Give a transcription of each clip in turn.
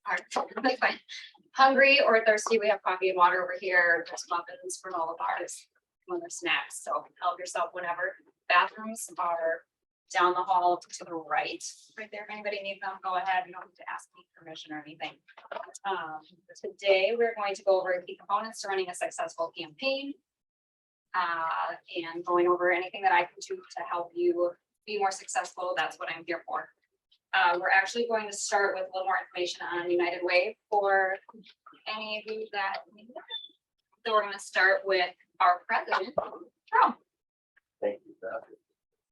That's fine. Hungry or thirsty, we have coffee and water over here. There's muffins, granola bars, and other snacks. So help yourself whenever. Bathrooms are down the hall to the right there. If anybody needs them, go ahead. You don't have to ask me permission or anything. Today, we're going to go over key components to running a successful campaign. And going over anything that I can do to help you be more successful. That's what I'm here for. We're actually going to start with a little more information on United Way for any of you that need it. So we're going to start with our president, Trump. Thank you, Beth.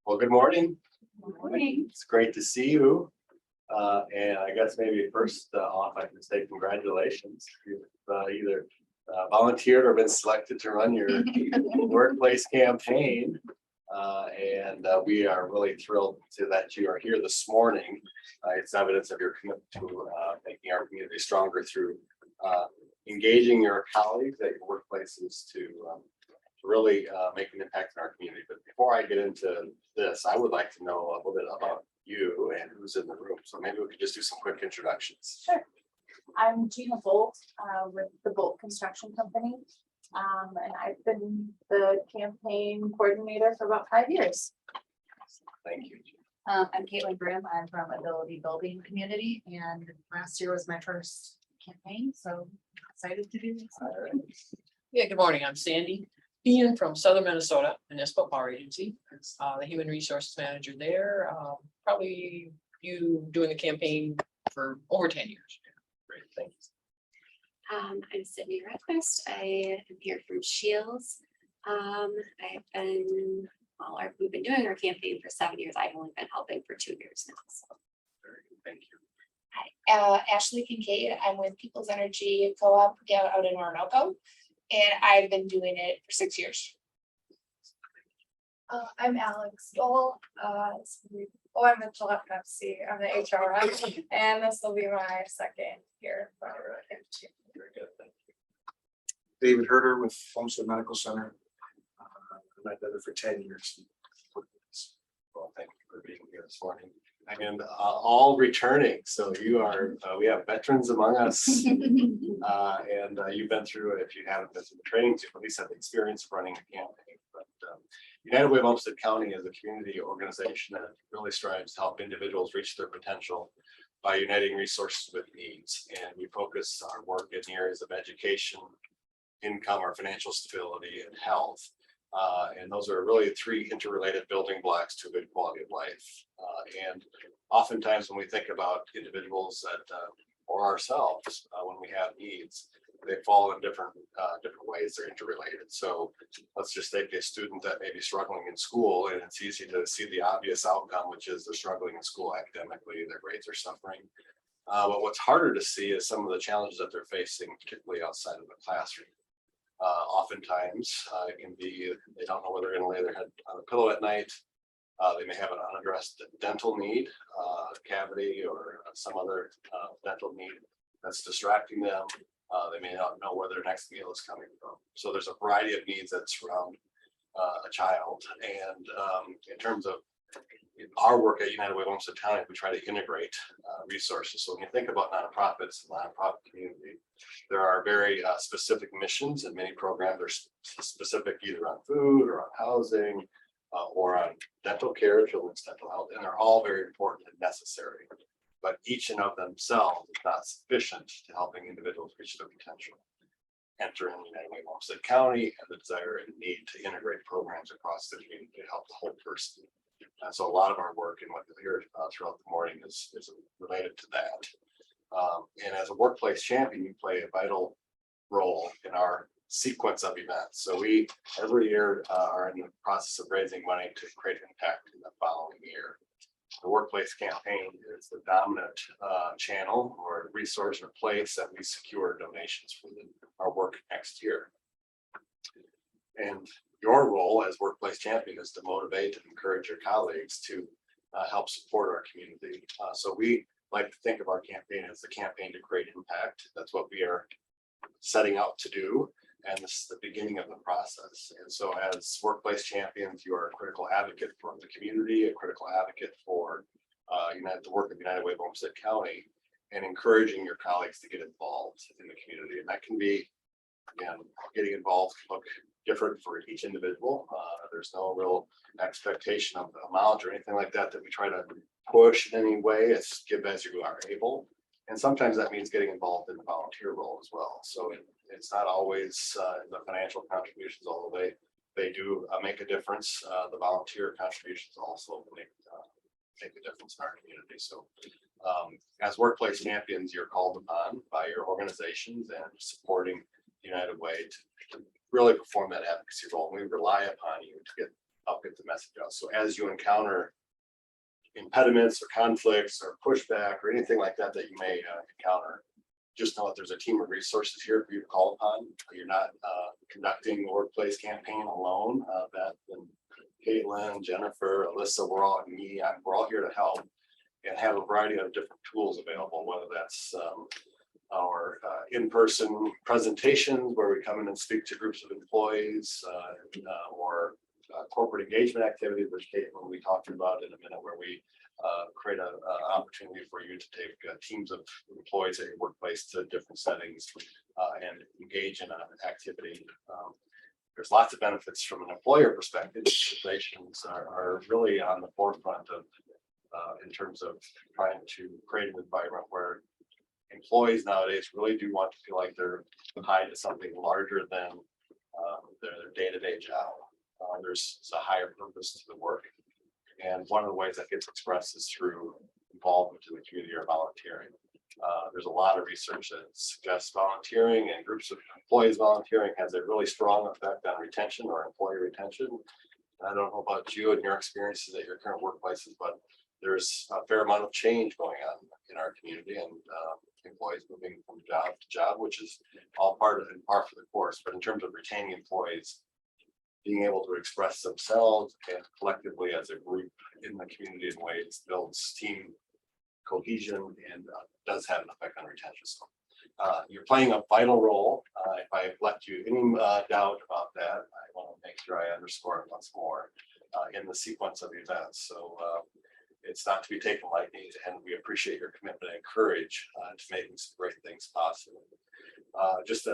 Well, good morning. Good morning. It's great to see you. And I guess maybe first off, I can say congratulations. You've either volunteered or been selected to run your workplace campaign. And we are really thrilled that you are here this morning. It's evidence of your commitment to making our community stronger through engaging your colleagues at your workplaces to really make an impact in our community. But before I get into this, I would like to know a little bit about you and who's in the room. So maybe we could just do some quick introductions. Sure. I'm Gina Bolt with the Bolt Construction Company. And I've been the campaign coordinator for about 5 years. Thank you. I'm Caitlin Grimm. I'm from Ability Building Community, and last year was my first campaign, so excited to do this. All right. Yeah, good morning. I'm Sandy Ian from Southern Minnesota Municipal Power Agency, the Human Resources Manager there. Probably you doing the campaign for over 10 years. Great, thank you. I'm Sydney Redquist. I am here from Shields. We've been doing our campaign for 7 years. I've only been helping for 2 years now. So. Very good, thank you. Hi, Ashley Kincaid. I'm with People's Energy Co-op down out in Orinoco, and I've been doing it for 6 years. I'm Alex Dole. I'm a Gillette Pepsi. I'm the HR rep, and this will be my second year. Very good, thank you. David Herder with Homestead Medical Center. I've been there for 10 years. Well, thank you for being here this morning. And all returning. So you are, we have veterans among us. And you've been through it. If you haven't been through the training, you at least have the experience of running a campaign. But United Way of Homestead County is a community organization that really strives to help individuals reach their potential by uniting resources with needs. And we focus our work in the areas of education, income, or financial stability, and health. And those are really 3 interrelated building blocks to a good quality of life. And oftentimes when we think about individuals that, or ourselves, when we have needs, they fall in different ways. They're interrelated. So let's just take a student that may be struggling in school, and it's easy to see the obvious outcome, which is they're struggling in school academically, their grades are suffering. But what's harder to see is some of the challenges that they're facing, particularly outside of the classroom. Oftentimes it can be they don't know whether they're going to lay their head on a pillow at night. They may have an unaddressed dental need, cavity, or some other dental need that's distracting them. They may not know where their next meal is coming from. So there's a variety of needs that surround a child. And in terms of our work at United Way of Homestead County, we try to integrate resources. So when you think about nonprofits, nonprofit community, there are very specific missions, and many programs are specific either on food or on housing or on dental care, children's dental health, and they're all very important and necessary. But each and of themselves is not sufficient to helping individuals reach their potential. Enter in United Way of Homestead County and the desire and need to integrate programs across the community to help the whole person. And so a lot of our work and what you'll hear throughout the morning is related to that. And as a workplace champion, you play a vital role in our sequence of events. So we every year are in the process of raising money to create impact in the following year. The workplace campaign is the dominant channel or resource or place that we secure donations for our work next year. And your role as workplace champion is to motivate and encourage your colleagues to help support our community. So we like to think of our campaign as the campaign to create impact. That's what we are setting out to do. And this is the beginning of the process. And so as workplace champions, you are a critical advocate for the community, a critical advocate for the work of United Way of Homestead County. and encouraging your colleagues to get involved in the community. And that can be, again, getting involved can look different for each individual. There's no real expectation of the amount or anything like that we try to push in any way. It's give as you are able. And sometimes that means getting involved in the volunteer role as well. So it's not always the financial contributions, although they do make a difference. The volunteer contributions also make a difference in our community. So as workplace champions, you're called upon by your organizations and supporting United Way to really perform that advocacy role. And we rely upon you to help get the message out. So as you encounter impediments or conflicts or pushback or anything like that you may encounter, just know that there's a team of resources here for you to call upon. You're not conducting the workplace campaign alone. Beth and Caitlin, Jennifer, Alyssa, we're all here to help and have a variety of different tools available, whether that's our in-person presentations where we come in and speak to groups of employees or corporate engagement activities, which Caitlin we talked about in a minute, where we create an opportunity for you to take teams of employees at your workplace to different settings and engage in an activity. There's lots of benefits from an employer perspective. Organizations are really on the forefront of in terms of trying to create an environment where employees nowadays really do want to feel like they're tied to something larger than their day-to-day job. There's a higher purpose to the work. And one of the ways that gets expressed is through involvement in the community or volunteering. There's a lot of research that suggests volunteering and groups of employees volunteering has a really strong effect on retention or employee retention. I don't know about you and your experiences at your current workplaces, but there's a fair amount of change going on in our community and employees moving from job to job, which is all par for the course. But in terms of retaining employees, being able to express themselves and collectively as a group in the community in ways builds team cohesion and does have an effect on retention. So you're playing a vital role. If I've left you any doubt about that, I want to make sure I underscore it once more in the sequence of events. So it's not to be taken lightly, and we appreciate your commitment and courage to making some great things possible. Just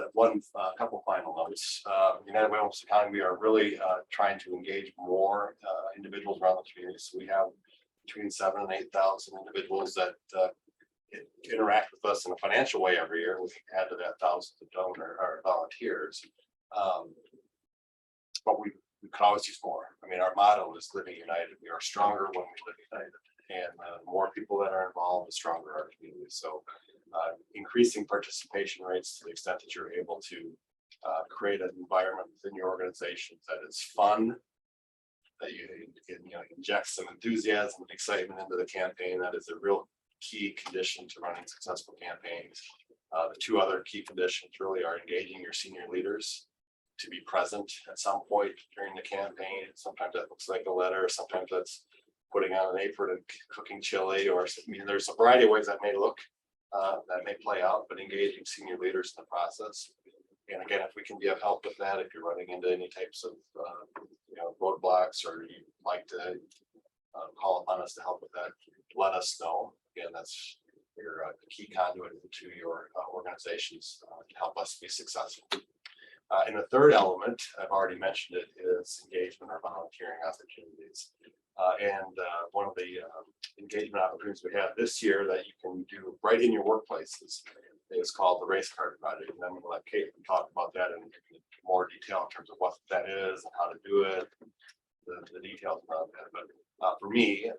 couple final notes. United Way Olmsted County, we are really trying to engage more individuals around the community. So we have between 7,000 and 8,000 individuals that interact with us in a financial way every year. We add to that thousands of donors or volunteers. But we could always use more. I mean, our motto is living united. We are stronger when we live united. And the more people that are involved, the stronger our community. So increasing participation rates to the extent that you're able to create an environment within your organization that is fun, that you inject some enthusiasm and excitement into the campaign. That is a real key condition to running successful campaigns. The two other key conditions really are engaging your senior leaders to be present at some point during the campaign. Sometimes that looks like a letter, sometimes that's putting on an apron and cooking chili, or there's a variety of ways that may look, that may play out, but engaging senior leaders in the process. And again, if we can be of help with that, if you're running into any types of roadblocks, or you'd like to call upon us to help with that, let us know. Again, that's your key conduit to your organizations to help us be successful. And the third element, I've already mentioned it, is engagement or volunteering opportunities. And one of the engagement opportunities we have this year that you can do right in your workplaces is called the Race Card Project. And I'm going to let Caitlin talk about that in more detail in terms of what that is and how to do it, the details about that. But for me,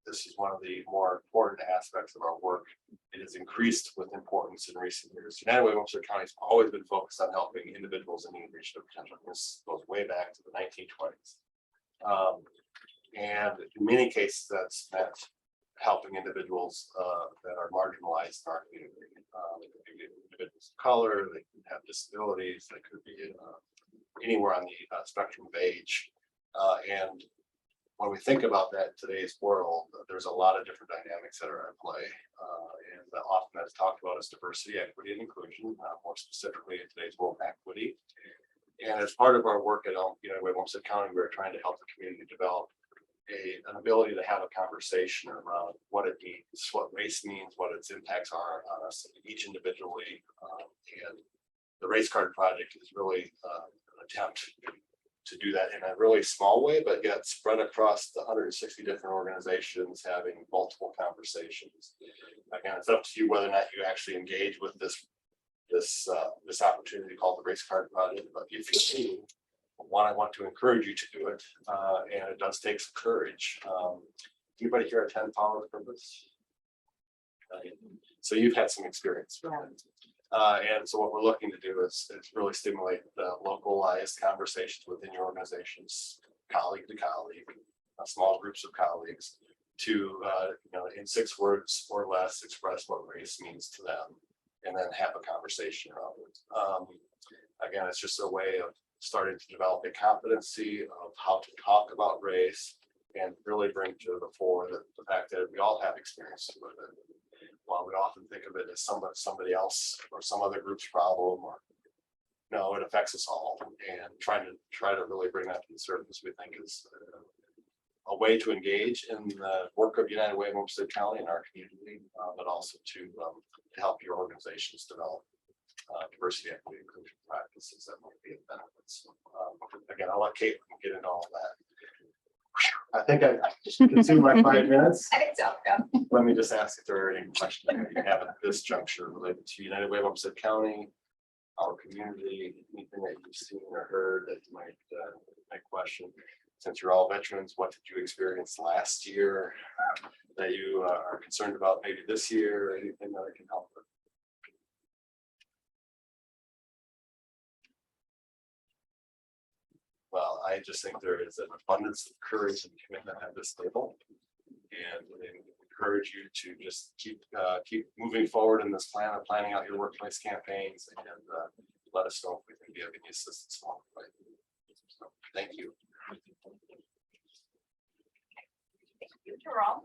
this is one of the more important aspects of our work. It has increased with importance in recent years. United Way Olmsted County has always been focused on helping individuals in need reach their potential. This goes way back to the 1920s. And in many cases, that's meant helping individuals that are marginalized in our community. They could be individuals of color, they could have disabilities, they could be anywhere on the spectrum of age. And when we think about that in today's world, there's a lot of different dynamics that are at play. And often that's talked about as diversity, equity, and inclusion, more specifically in today's world, equity. And as part of our work at United Way Olmsted County, we're trying to help the community develop an ability to have a conversation around what it means, what race means, what its impacts are on us each individually. And the race card project is really an attempt to do that in a really small way, but yet spread across the 160 different organizations, having multiple conversations. Again, it's up to you whether or not you actually engage with this opportunity called the race card project. But if you do, one, I want to encourage you to do it, and it does take some courage. Anybody here attend Power of Purpose? So you've had some experience with it. And so what we're looking to do is really stimulate the localized conversations within your organizations, colleague to colleague, small groups of colleagues, to in 6 words or less express what race means to them, and then have a conversation around it. Again, it's just a way of starting to develop a competency of how to talk about race and really bring to the fore the fact that we all have experiences with it. While we often think of it as somebody else or some other group's problem, or no, it affects us all. And try to really bring that to the surface, we think is a way to engage in the work of United Way of Homestead County and our community, but also to help your organizations develop diversity, equity, inclusion practices that might be of benefits. Again, I'll let Caitlin get into all of that. I think I just consumed my 5 minutes. I think so, yeah. Let me just ask if there are any questions that you have at this juncture related to United Way of Homestead County, our community, anything that you've seen or heard that you might question. Since you're all veterans, what did you experience last year that you are concerned about maybe this year, anything that I can help with? Well, I just think there is an abundance of courage and commitment at this table. And we encourage you to just keep moving forward in this plan of planning out your workplace campaigns, and let us know if we can be of any assistance along the way. So, thank you. Thank you, Jerome.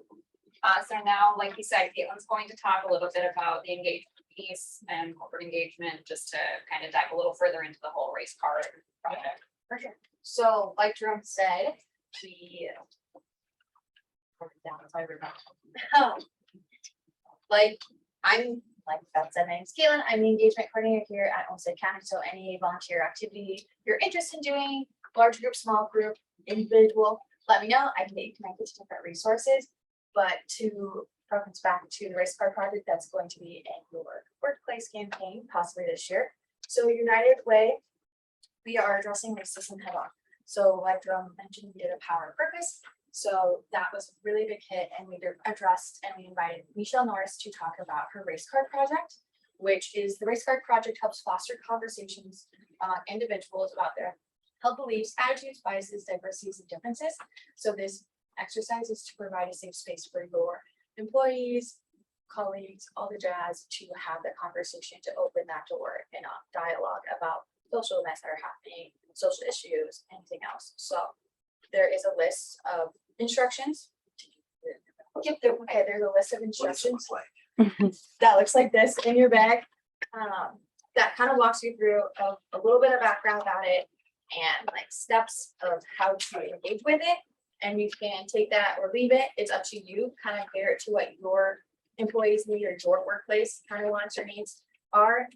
So now, like you said, Caitlin's going to talk a little bit about the engagement piece and corporate engagement, just to kind of dive a little further into the whole race card project. For sure. So like Jerome said, we. Wrote it down so I remember. Like Beth said, my name's Caitlin. I'm the engagement coordinator here at Homestead County. So any volunteer activity you're interested in doing, large group, small group, individual, let me know. I can get you connected to different resources. But to reference back to the race card project, that's going to be in your workplace campaign, possibly this year. So United Way, we are addressing racism head on. So like Jerome mentioned, we did a Power of Purpose. So that was a really big hit, and we addressed and we invited Michelle Norris to talk about her race card project, which is the race card project helps foster conversations among individuals about their held beliefs, attitudes, biases, diversities, and differences. So this exercise is to provide a safe space for your employees, colleagues, all the jazz, to have the conversation, to open that door in a dialogue about social events that are happening, social issues, anything else. So there is a list of instructions. Okay, there's a list of instructions that looks like this in your bag. That kind of walks you through a little bit of background about it and like steps of how to engage with it. And you can take that or leave it. It's up to you. Kind of compare it to what your employees need or your workplace kind of wants or needs are.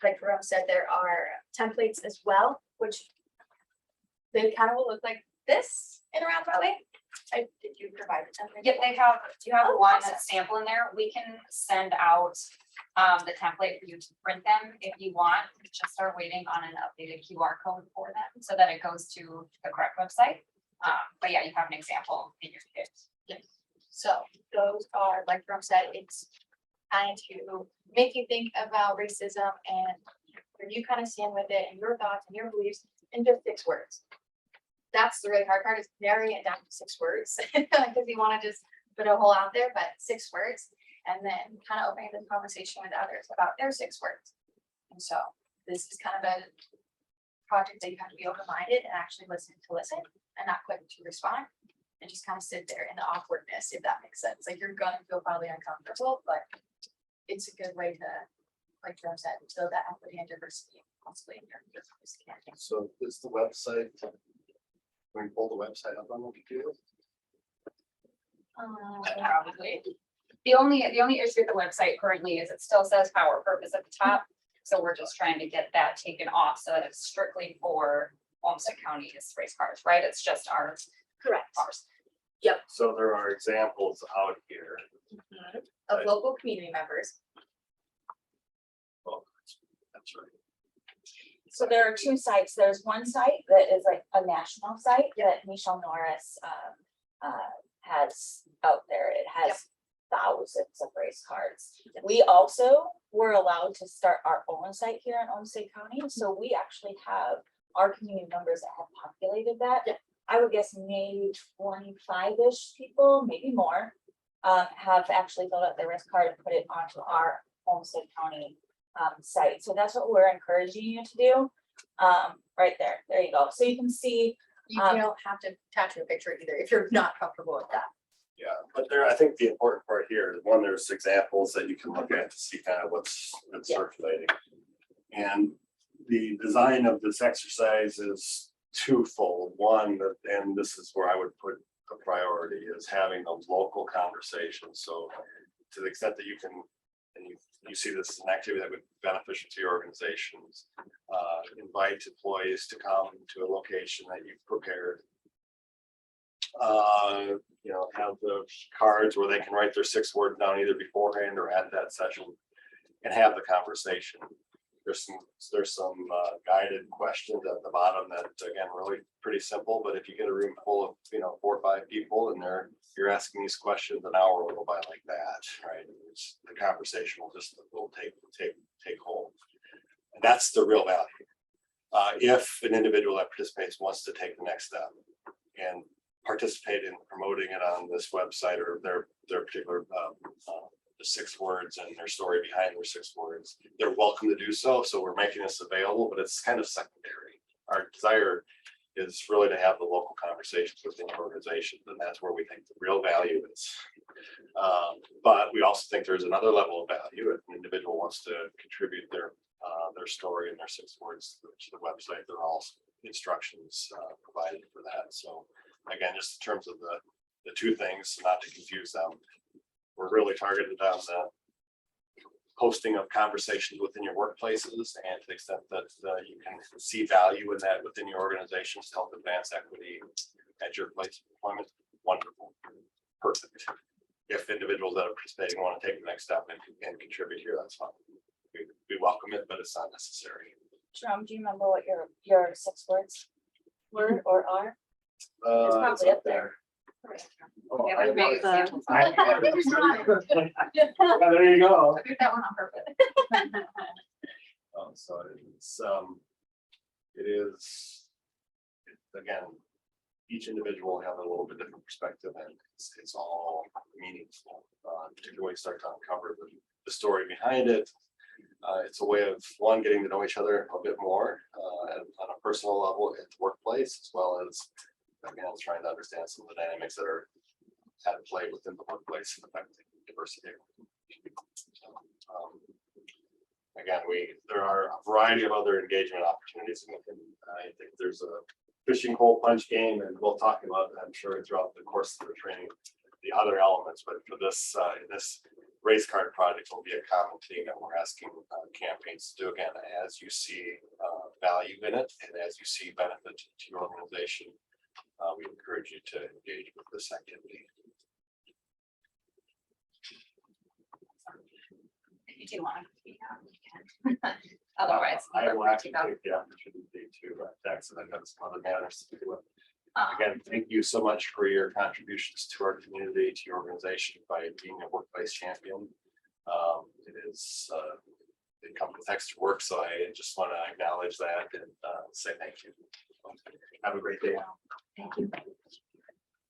Like Jerome said, there are templates as well, which they kind of will look like this in a roundabout way. Did you provide the template? Yep, they have, do you have Oh, one awesome. sample in there? We can send out the template for you to print them if you want. We just are waiting on an updated QR code for them so that it goes to the correct website. But yeah, you have an example in your kit. Yes. So those are, like Jerome said, it's kind to make you think about racism and where you kind of stand with it and your thoughts and your beliefs in just 6 words. That's the really hard part, is narrowing it down to 6 words. Because you want to just put a whole out there, but 6 words, and then kind of opening the conversation with others about their 6 words. And so this is kind of a project that you have to be open-minded and actually listen and not quick to respond, and just kind of sit there in the awkwardness, if that makes sense. Like you're gonna feel probably uncomfortable, but it's a good way to, like Jerome said, build that equity and diversity possibly in your campaign. So is the website, can we pull the website up on the computer? Probably. The only issue with the website currently is it still says power purpose at the top. So we're just trying to get that taken off so that it's strictly for Olmsted County's race cars, right? It's just ours. Correct. Ours. So there are examples out here. Of local community members. Well, that's right. So there are two sites. There's one site that is like a national site that Michelle Norris has out there. It has thousands of race cards. We also were allowed to start our own site here in Olmsted County. So we actually have our community members that have populated that. I would guess maybe 25-ish people, maybe more, have actually filled out their race card and put it onto our Olmsted County site. So that's what we're encouraging you to do. Right there, there you go. So you can see, You don't have to tattoo a picture either if you're not comfortable with that. Yeah, but there, I think the important part here is one, there's examples that you can look at to see kind of what's circulating. And the design of this exercise is twofold. One, and this is where I would put a priority, is having a local conversation. So to the extent that you can, and you see this as an activity that would be beneficial to your organizations, invite employees to come to a location that you've prepared. You know, have the cards where they can write their 6 words down either beforehand or at that session and have the conversation. There's some guided questions at the bottom that, again, really pretty simple, but if you get a room full of, 4 or 5 people and you're asking these questions, an hour will go by like that, right? The conversation will take hold. And that's the real value. If an individual that participates wants to take the next step and participate in promoting it on this website or their particular the 6 words and their story behind their 6 words, they're welcome to do so. So we're making this available, but it's kind of secondary. Our desire is really to have the local conversations within the organization, and that's where we think the real value is. But we also think there's another level of value if an individual wants to contribute their story and their 6 words to the website. There are also instructions provided for that. So again, just in terms of the 2 things, not to confuse them, we're really targeted on the hosting of conversations within your workplaces, and to the extent that you can see value in that within your organizations to help advance equity at your place of employment. Wonderful, perfect. If individuals that are participating want to take the next step and contribute here, that's fine. We welcome it, but it's not necessary. Jerome, do you remember what your 6 words were or are? It's probably up there. Oh, Yeah, there's big examples. Yeah, there you go. I did that one on purpose. So it is, again, each individual have a little bit different perspective, and it's all meaningful, particularly when you start to uncover the story behind it. It's a way of, one, getting to know each other a bit more on a personal level at the workplace, as well as, again, trying to understand some of the dynamics that are at play within the workplace and affecting diversity. So, again, there are a variety of other engagement opportunities, and I think there's a fishing hole punch game, and we'll talk about that, I'm sure, throughout the course of the training, the other elements. But for this race card project will be a common theme that we're asking campaigns to do. Again, as you see value in it and as you see benefit to your organization, we encourage you to engage with this activity. If you do want to, you can. Otherwise. I will actually take the opportunity to text, and I've got some other matters to do with. Again, thank you so much for your contributions to our community, to your organization by being a workplace champion. It comes with extra work, so I just want to acknowledge that and say thank you. Have a great day. Thank you.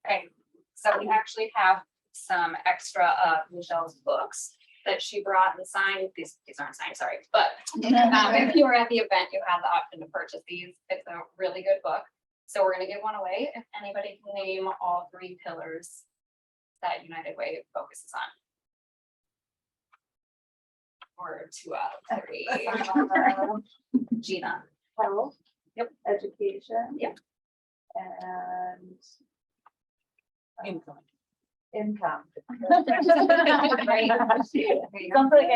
Okay, so we actually have some extra of Michelle's books that she brought and signed. These aren't signed, sorry, but if you were at the event, you had the option to purchase these. It's a really good book. So we're gonna give one away if anybody can name all 3 pillars that United Way focuses on. Or 2 out of 3. Gina. Health. Yep. Education. Yep. And Income. income. Right. Sounds like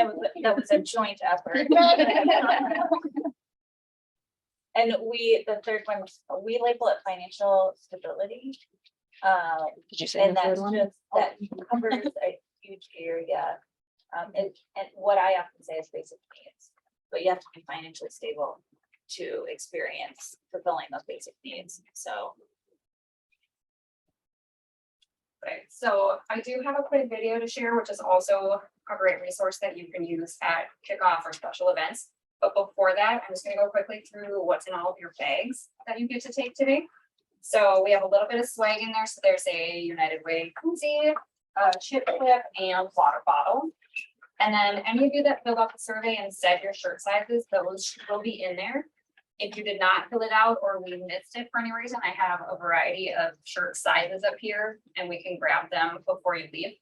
that was a joint effort. And the third one, we label it financial stability. Did you And that's just, that covers a huge area. And what I often say is basic needs, but you have to be financially stable to experience fulfilling those basic needs, so. Right, so I do have a quick video to share, which is also a great resource that you can use at kickoff or special events. But before that, I'm just gonna go quickly through what's in all of your bags that you get to take today. So we have a little bit of swag in there. So there's a United Way koozie, a chip clip, and water bottle. And then any of you that filled out the survey and said your shirt sizes, those will be in there. If you did not fill it out or we missed it for any reason, I have a variety of shirt sizes up here and we can grab them before you leave.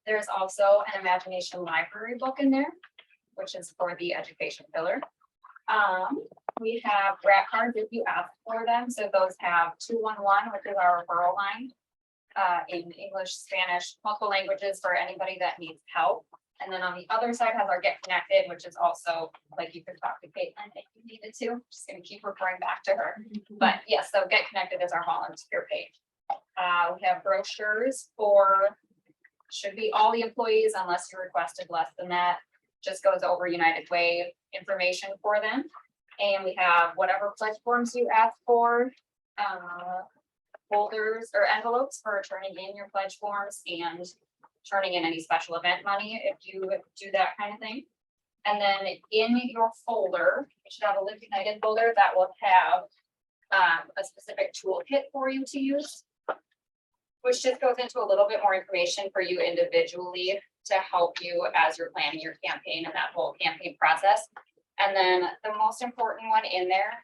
There's also an imagination library book in there, which is for the education pillar. We have grant cards if you ask for them. So those have 211, which is our referral line. In English, Spanish, multiple languages for anybody that needs help. And then on the other side has our Get Connected, which is also like you could talk to Caitlin if you needed to. Just gonna keep referring back to her. But yes, so Get Connected is our volunteer page. We have brochures for, should be all the employees unless you requested less than that. Just goes over United Way information for them. And we have whatever pledge forms you ask for, folders or envelopes for turning in your pledge forms and turning in any special event money if you do that kind of thing. And then in your folder, you should have a Live United folder that will have a specific toolkit for you to use, which just goes into a little bit more information for you individually to help you as you're planning your campaign and that whole campaign process. And then the most important one in there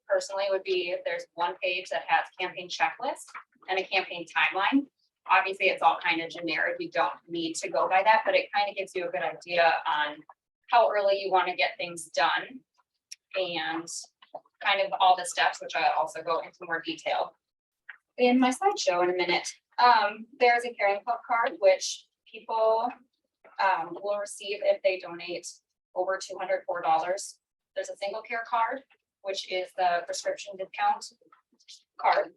personally would be, there's one page that has campaign checklist and a campaign timeline. Obviously, it's all kind of generic. You don't need to go by that, but it kind of gives you a good idea on how early you want to get things done and kind of all the steps, which I also go into more detail in my slideshow in a minute. There's a Caring Club card, which people will receive if they donate over $204. There's a Single Care card, which is the prescription discount card.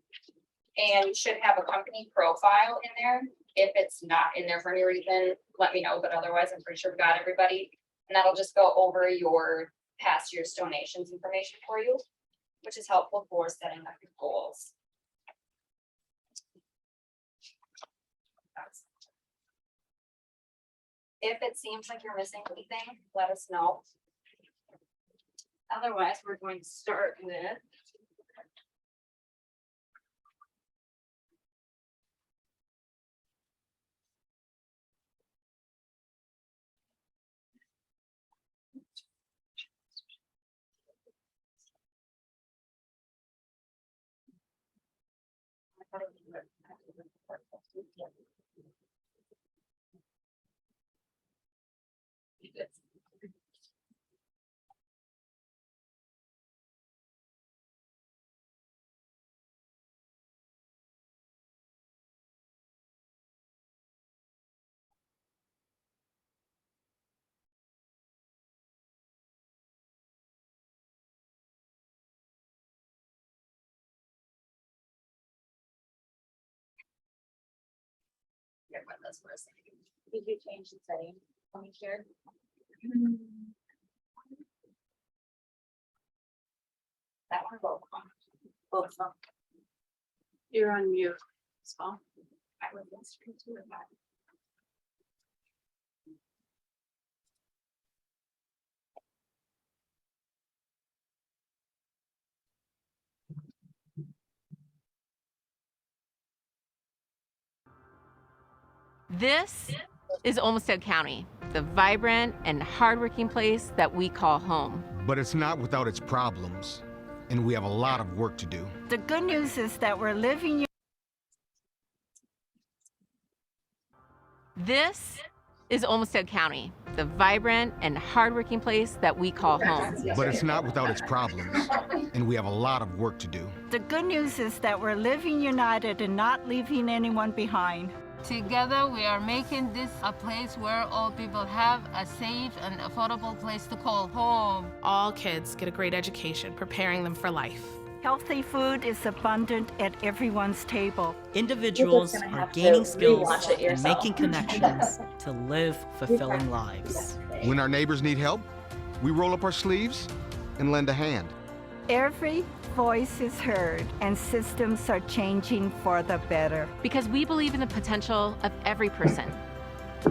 And you should have a company profile in there. If it's not in there for any reason, let me know, but otherwise I'm pretty sure we got everybody. And that'll just go over your past year's donations information for you, which is helpful for setting up your goals. If it seems like you're missing anything, let us know. Otherwise, we're going to start with this for a second. Did you change the setting when you shared? That one both. Both of them. You're on mute, so. I would straight to it. This is Olmsted County, the vibrant and hardworking place that we call home. But it's not without its problems, and we have a lot of work to do. The good news is that we're living. This is Olmsted County, the vibrant and hardworking place that we call home. But it's not without its problems, and we have a lot of work to do. The good news is that we're living united and not leaving anyone behind. Together, we are making this a place where all people have a safe and affordable place to call home. All kids get a great education, preparing them for life. Healthy food is abundant at everyone's table. Individuals are gaining skills and making connections to live fulfilling lives. When our neighbors need help, we roll up our sleeves and lend a hand. Every voice is heard and systems are changing for the better. Because we believe in the potential of every person.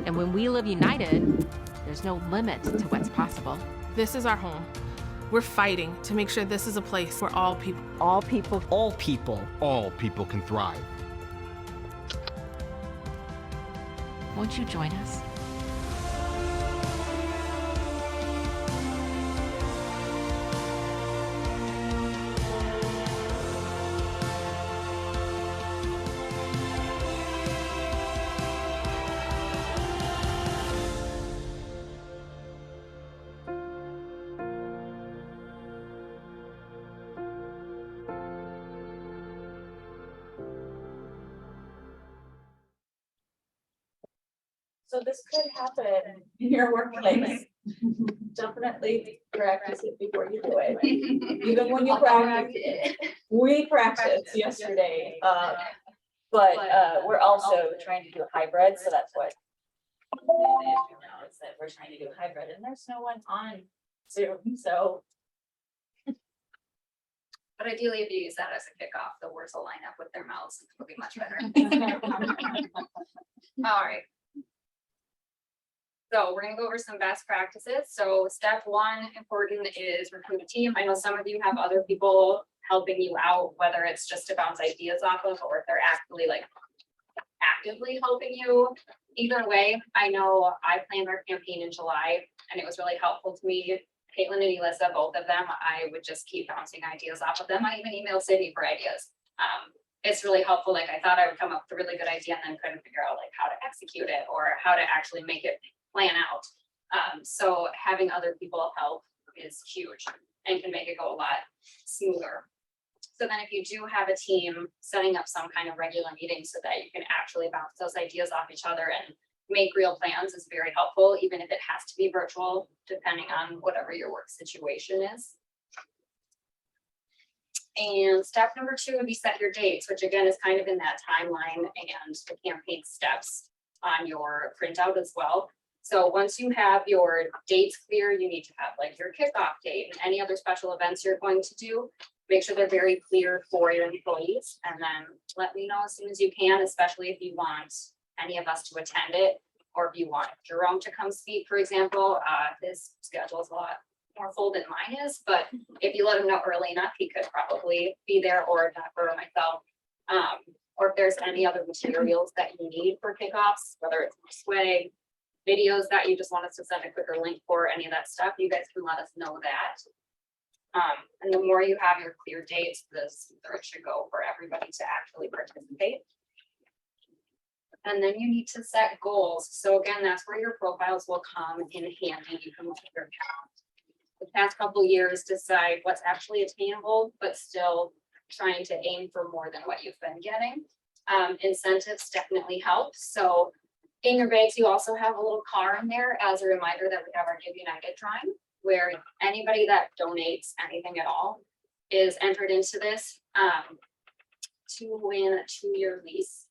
And when we live united, there's no limit to what's possible. This is our home. We're fighting to make sure this is a place where all people can thrive. Won't you join us? So this could happen in your workplace. Definitely practice it before you do it. Even when you practice it. We practiced yesterday, But we're also trying to do hybrid, so that's what. The issue now is that we're trying to do hybrid and there's no one on Zoom, so. But ideally, if you use that as a kickoff, the words will line up with their mouths. It'll be much better. All right. So we're gonna go over some best practices. So step one, important, is recruit a team. I know some of you have other people helping you out, whether it's just to bounce ideas off of, or if they're actively helping you. Either way, I know I planned our campaign in July and it was really helpful to me. Caitlin and Elissa, both of them, I would just keep bouncing ideas off of them. I even emailed Cindy for ideas. It's really helpful. Like I thought I would come up with a really good idea and then couldn't figure out like how to execute it or how to actually make it plan out. So having other people help is huge and can make it go a lot smoother. So then if you do have a team, setting up some kind of regular meeting so that you can actually bounce those ideas off each other and make real plans is very helpful, even if it has to be virtual, depending on whatever your work situation is. And step number 2 would be set your dates, which again is kind of in that timeline and the campaign steps on your printout as well. So once you have your dates clear, you need to have like your kickoff date and any other special events you're going to do. Make sure they're very clear for your employees, and then let me know as soon as you can, especially if you want any of us to attend it, or if you want Jerome to come speak, for example. His schedule is a lot more full than mine is, but if you let him know early enough, he could probably be there, or Jennifer or myself. Or if there's any other materials that you need for kickoffs, whether it's swag, videos that you just want us to send a quicker link for, any of that stuff, you guys can let us know that. And the more you have your clear dates, the smoother it should go for everybody to actually participate. And then you need to set goals. So again, that's where your profiles will come in handy. You can look at your account. The past couple of years, decide what's actually attainable, but still trying to aim for more than what you've been getting. Incentives definitely help. So in your bags, you also have a little car in there as a reminder that we have our Give United drawing, where anybody that donates anything at all is entered into this to win a 2-year lease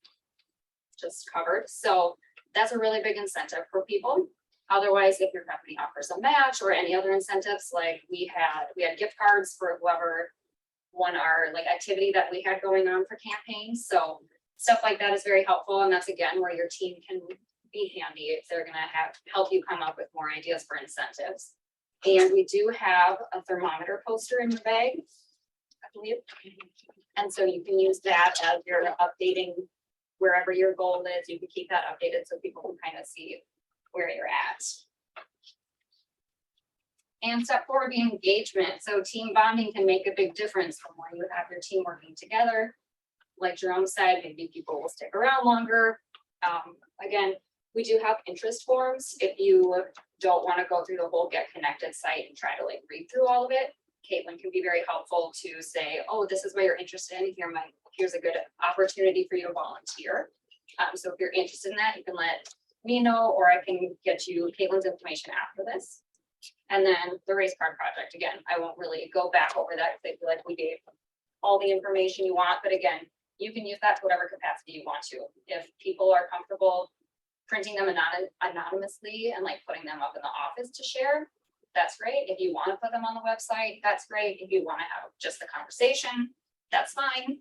just covered. So that's a really big incentive for people. Otherwise, if your company offers a match or any other incentives, like we had gift cards for whoever won our like activity that we had going on for campaigns. So stuff like that is very helpful. And that's again where your team can be handy if they're gonna help you come up with more ideas for incentives. And we do have a thermometer poster in your bag, I believe. And so you can use that as you're updating wherever your goal is. You can keep that updated so people can kind of see where you're at. And step 4 would be engagement. So team bonding can make a big difference the more you have your team working together. Like Jerome said, maybe people will stick around longer. Again, We do have interest forms. If you don't want to go through the whole Get Connected site and try to like read through all of it, Caitlin can be very helpful to say, oh, this is what you're interested in. Here's a good opportunity for you to volunteer. So if you're interested in that, you can let me know, or I can get you Caitlin's information after this. And then the race card project, again, I won't really go back over that because I feel like we gave all the information you want, but again, you can use that to whatever capacity you want to. If people are comfortable printing them anonymously and like putting them up in the office to share, that's great. If you want to put them on the website, that's great. If you want to have just the conversation, that's fine.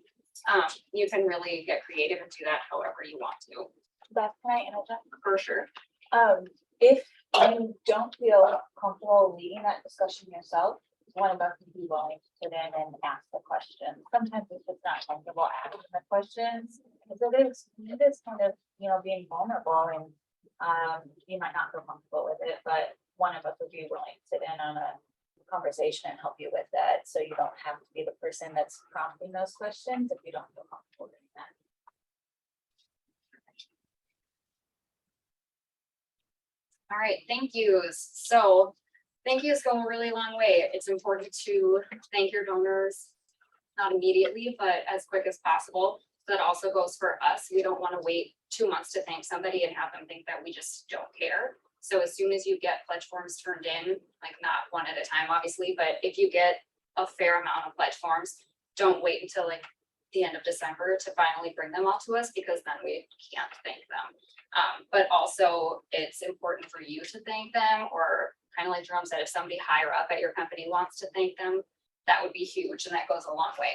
You can really get creative and do that however you want to. Beth, can I interject? For sure. If you don't feel comfortable leading that discussion yourself, one of us would be willing to sit in and ask the questions. Sometimes it's just not comfortable asking the questions, because it is kind of, you know, being vulnerable, and you might not feel comfortable with it, but one of us would be willing to sit in on a conversation and help you with that, so you don't have to be the person that's prompting those questions if you don't feel comfortable doing that. All right, thank yous. So thank yous go a really long way. It's important to thank your donors, not immediately, but as quick as possible. That also goes for us. We don't want to wait 2 months to thank somebody and have them think that we just don't care. So as soon as you get pledge forms turned in, like not one at a time, obviously, but if you get a fair amount of pledge forms, don't wait until like the end of December to finally bring them all to us, because then we can't thank them. But also it's important for you to thank them, or kind of like Jerome said, if somebody higher up at your company wants to thank them, that would be huge, and that goes a long way.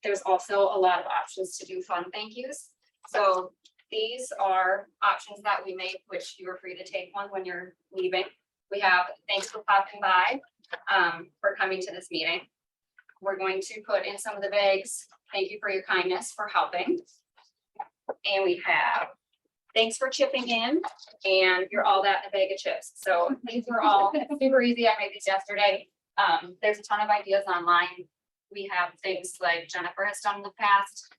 There's also a lot of options to do fun thank yous. So these are options that we make, which you are free to take one when you're leaving. We have thanks for popping by, for coming to this meeting. We're going to put in some of the bags. Thank you for your kindness for helping. And we have thanks for chipping in, and you're all that in a bag of chips. So these were all super easy. I made these yesterday. There's a ton of ideas online. We have things like Jennifer has done in the past.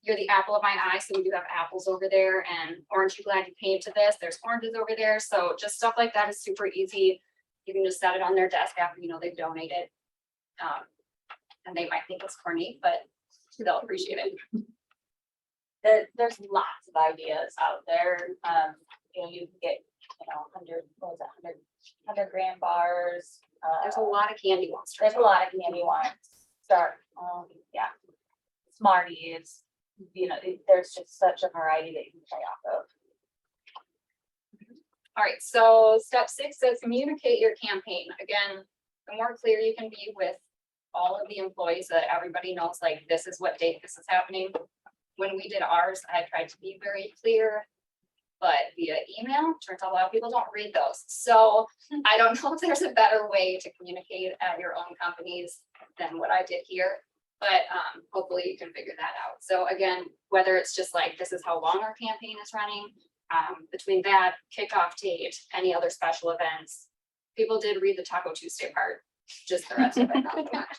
You're the apple of my eye, so we do have apples over there, and aren't you glad you came to this? There's oranges over there. So just stuff like that is super easy. You can just set it on their desk after you know they've donated. And they might think it's corny, but they'll appreciate it. There's lots of ideas out there. You know, you can get, you know, 100 gram bars. There's a lot of candy ones. There's a lot of candy ones. Yeah. Smarties, you know, there's just such a variety that you can play off of. All right, so step 6 says communicate your campaign. Again, the more clear you can be with all of the employees, that everybody knows, like, this is what date this is happening. When we did ours, I tried to be very clear, but via email, turns out a lot of people don't read those. So I don't know if there's a better way to communicate at your own companies than what I did here, but hopefully you can figure that out. So again, whether it's just like, this is how long our campaign is running, between that, kickoff date, any other special events. People did read the Taco Tuesday part, just the rest of it, not so much.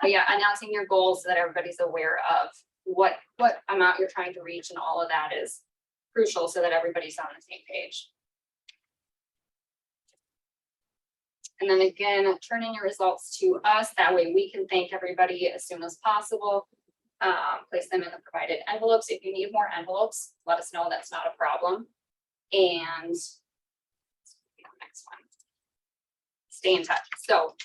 But yeah, announcing your goals so that everybody's aware of what amount you're trying to reach, and all of that is crucial so that everybody's on the same page. And then again, turning your results to us, that way we can thank everybody as soon as possible. Place them in the provided envelopes. If you need more envelopes, let us know, that's not a problem. And next one, stay in touch. So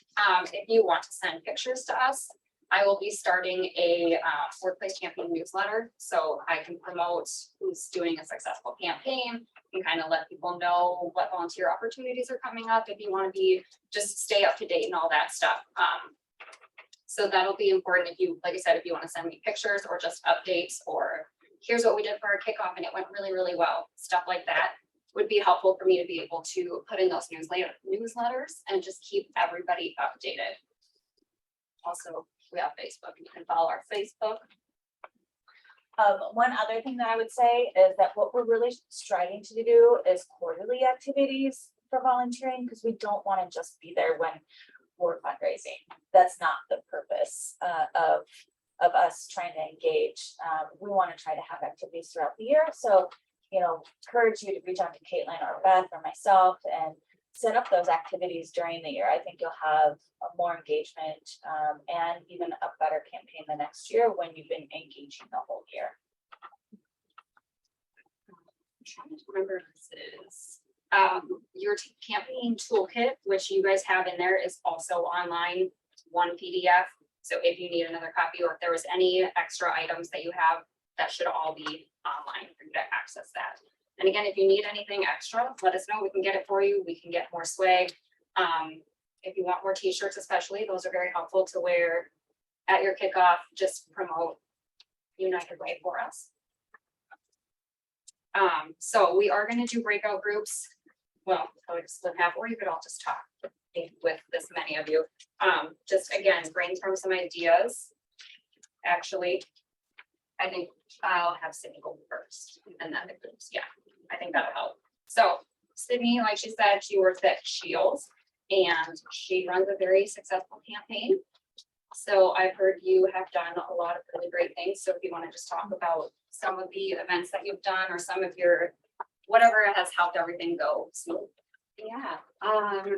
if you want to send pictures to us, I will be starting a workplace champion newsletter, so I can promote who's doing a successful campaign and kind of let people know what volunteer opportunities are coming up, if you want to be, just stay up to date and all that stuff. So that'll be important if you, like I said, if you want to send me pictures or just updates, or here's what we did for our kickoff and it went really, really well. Stuff like that would be helpful for me to be able to put in those newsletters and just keep everybody updated. Also, we have Facebook. You can follow our Facebook. One other thing that I would say is that what we're really striving to do is quarterly activities for volunteering, because we don't want to just be there when we're fundraising. That's not the purpose of of us trying to engage. We want to try to have activities throughout the year, so, you know, encourage you to reach out to Caitlin or Beth or myself and set up those activities during the year. I think you'll have more engagement, and even a better campaign the next year when you've been engaging the whole year. I'm trying to remember if this is, your campaign toolkit, which you guys have in there, is also online, one PDF. So if you need another copy, or if there was any extra items that you have, that should all be online for you to access that. And again, if you need anything extra, let us know. We can get it for you. We can get more swag. If you want more t-shirts especially, those are very helpful to wear at your kickoff. Just promote United Way for us. So we are gonna do breakout groups. Well, I would split half, or you could all just talk with this many of you. Just again, brainstorm some ideas. Actually, I think I'll have Sydney go first, and then the groups. Yeah, I think that'll help. So Sydney, like she said, she works at Shields, and she runs a very successful campaign. So I've heard you have done a lot of really great things. So if you want to just talk about some of the events that you've done, or some of your, whatever has helped everything go smooth. Yeah,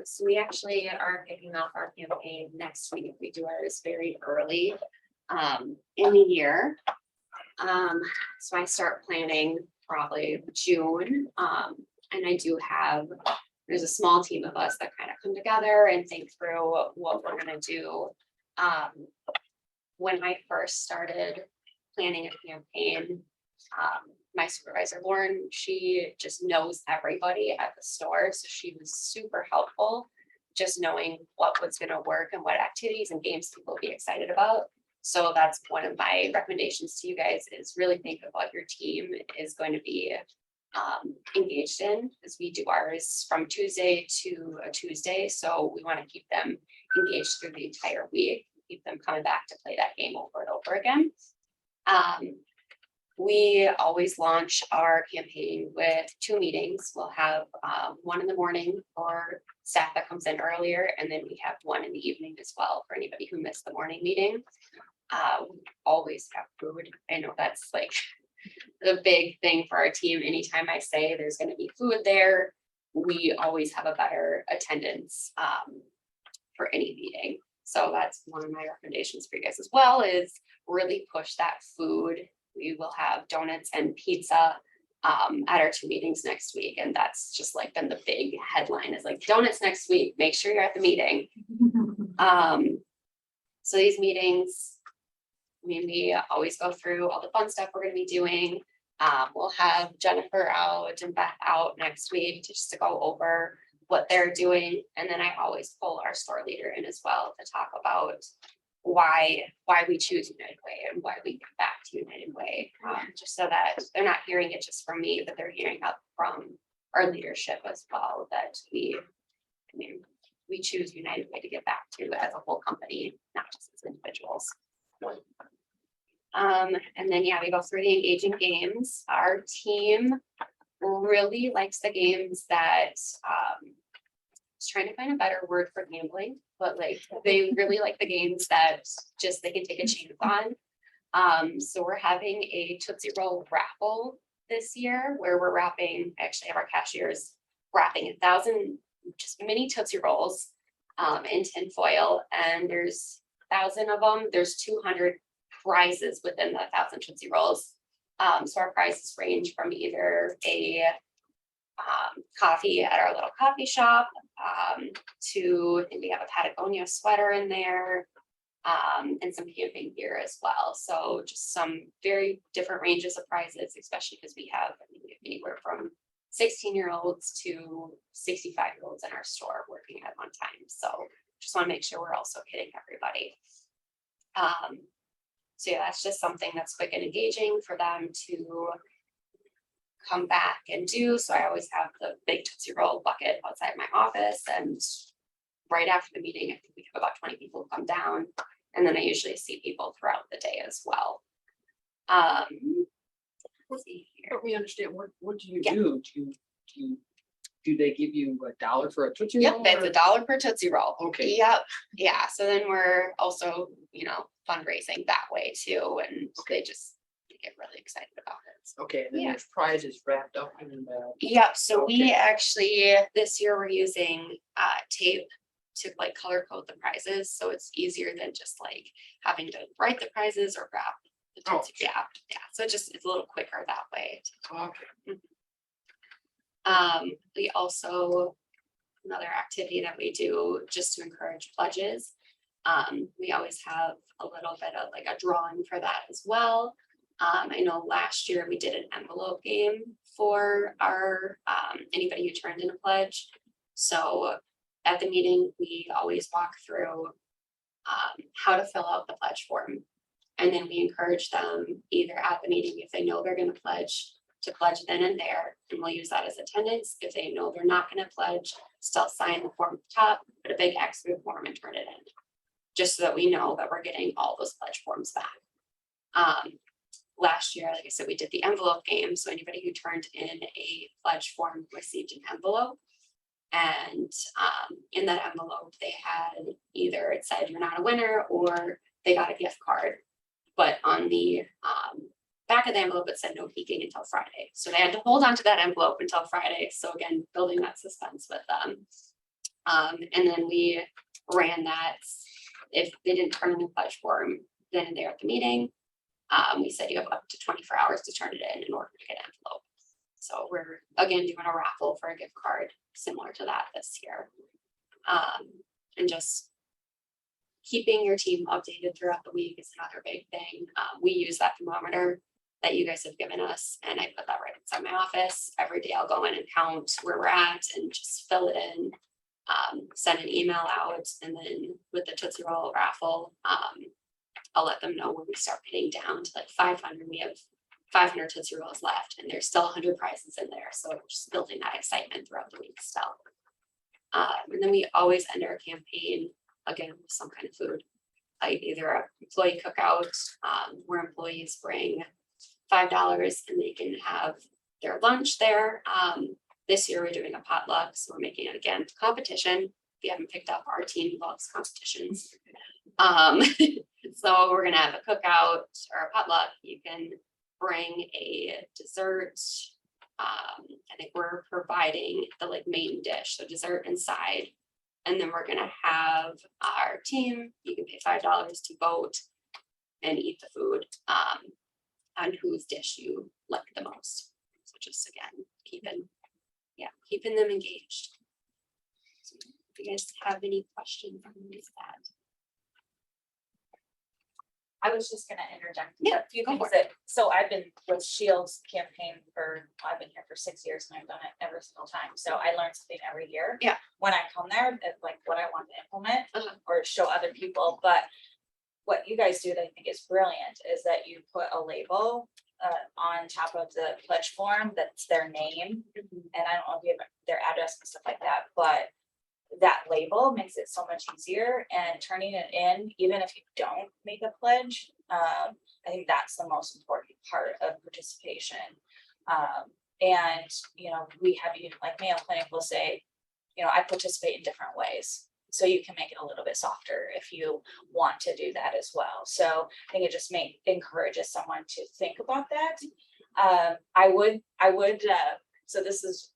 so we actually are kicking off our campaign next week. We do ours very early in the year. So I start planning probably June. And I do have, there's a small team of us that kind of come together and think through what we're gonna do. When I first started planning a campaign, my supervisor, Lauren, she just knows everybody at the store. So she was super helpful, just knowing what was gonna work and what activities and games people would be excited about. So that's one of my recommendations to you guys, is really think of what your team is going to be engaged in, as we do ours from Tuesday to a Tuesday. So we want to keep them engaged through the entire week, keep them coming back to play that game over and over again. We always launch our campaign with 2 meetings. We'll have one in the morning for staff that comes in earlier, and then we have one in the evening as well for anybody who missed the morning meeting. We always have food. I know that's like the big thing for our team. Anytime I say there's going to be food there, we always have a better attendance for any meeting. So that's one of my recommendations for you guys as well, is really push that food. We will have donuts and pizza at our 2 meetings next week. And that's just like been the big headline, is like donuts next week, make sure you're at the meeting. So these meetings, I mean, we always go through all the fun stuff we're gonna be doing. We'll have Jennifer out and Beth out next week just to go over what they're doing. And then I always pull our store leader in as well to talk about why we choose United Way and why we get back to United Way. Just so that they're not hearing it just from me, but they're hearing up from our leadership as well, that we choose United Way to get back to as a whole company, not just as individuals. And then, yeah, we go through the engaging games. Our team really likes the games that, I was trying to find a better word for gambling, but like, they really like the games that just they can take a chance on. So we're having a Tootsie Roll raffle this year, where we're wrapping, actually have our cashiers wrapping 1,000 just mini Tootsie Rolls in tin foil, and there's 1,000 of them. There's 200 prizes within the 1,000 Tootsie Rolls. So our prizes range from either a coffee at our little coffee shop to, I think we have a Patagonia sweater in there, and some camping gear as well. So just some very different ranges of prizes, especially because we have, I mean, we have anywhere from 16-year-olds to 65-year-olds in our store working at one time. So just want to make sure we're also hitting everybody. So yeah, that's just something that's quick and engaging for them to come back and do. So I always have the big Tootsie Roll bucket outside my office, and right after the meeting, I think we have about 20 people come down, and then I usually see people throughout the day as well. Let's see here. Help me understand, what do you Yeah. do? Do you do they give you $1 for a Tootsie Yep, Roll? it's or- $1 per Tootsie Roll. Okay. Yep, yeah, so then we're also, fundraising that way too, and they just get really excited about it. Okay, and then Yeah. there's prizes wrapped up in Yep, so we Okay. actually, this year we're using tape to like color code the prizes, so it's easier than just like having to write the prizes or wrap the Oh, Tootsie. Yeah, so it's a little quicker that way. Okay. We also, another activity that we do just to encourage pledges. We always have a little bit of like a drawing for that as well. I know last year we did an envelope game for our, anybody who turned in a pledge. So at the meeting, we always walk through how to fill out the pledge form. And then we encourage them either at the meeting, if they know they're gonna pledge, to pledge then and there, and we'll use that as attendance. If they know they're not gonna pledge, still sign the form at the top, put a big X through the form and turn it in. Just so that we know that we're getting all those pledge forms back. Last year, like I said, we did the envelope game, so anybody who turned in a pledge form received an envelope. And in that envelope, they had either it said you're not a winner or they got a gift card. But on the back of the envelope, it said no peeking until Friday. So they had to hold on to that envelope until Friday. So again, building that suspense with them. And then we ran that. If they didn't turn in the pledge form then and there at the meeting, we said you have up to 24 hours to turn it in order to get an envelope. So we're again doing a raffle for a gift card similar to that this year. And just keeping your team updated throughout the week is another big thing. We use that thermometer that you guys have given us, and I put that right inside my office. Every day I'll go in and count where we're at and just fill it in. Send an email out, and then with the Tootsie Roll raffle, I'll let them know when we start getting down to like 500. We have 500 Tootsie Rolls left, and there's still 100 prizes in there. So we're just building that excitement throughout the week still. And then we always end our campaign again with some kind of food, like either a employee cookout, where employees bring $5 and they can have their lunch there. This year we're doing a potluck, so we're making it again competition. If you haven't picked up, our team loves competitions. So we're gonna have a cookout or a potluck. You can bring a dessert. I think we're providing the like main dish, so dessert inside. And then we're gonna have our team, you can pay $5 to vote and eat the food on whose dish you like the most. So just again, keeping them engaged. So if you guys have any questions on that. I was just gonna interject Yeah, a few go things for that, so I've been with Shields campaign I've been here for 6 years and I've done it every single time. So I learn something every year. Yeah. When I come there, it's like what I want to implement Uh-huh. or show other people, but what you guys do that I think is brilliant is that you put a label on top of the pledge form that's their name. And I don't know if you have their address and stuff like that, but that label makes it so much easier, and turning it in, even if you don't make a pledge, I think that's the most important part of participation. And, we have, like Mayo Clinic will say, I participate in different ways. So you can make it a little bit softer if you want to do that as well. So I think it just encourages someone to think about that. I would, so this is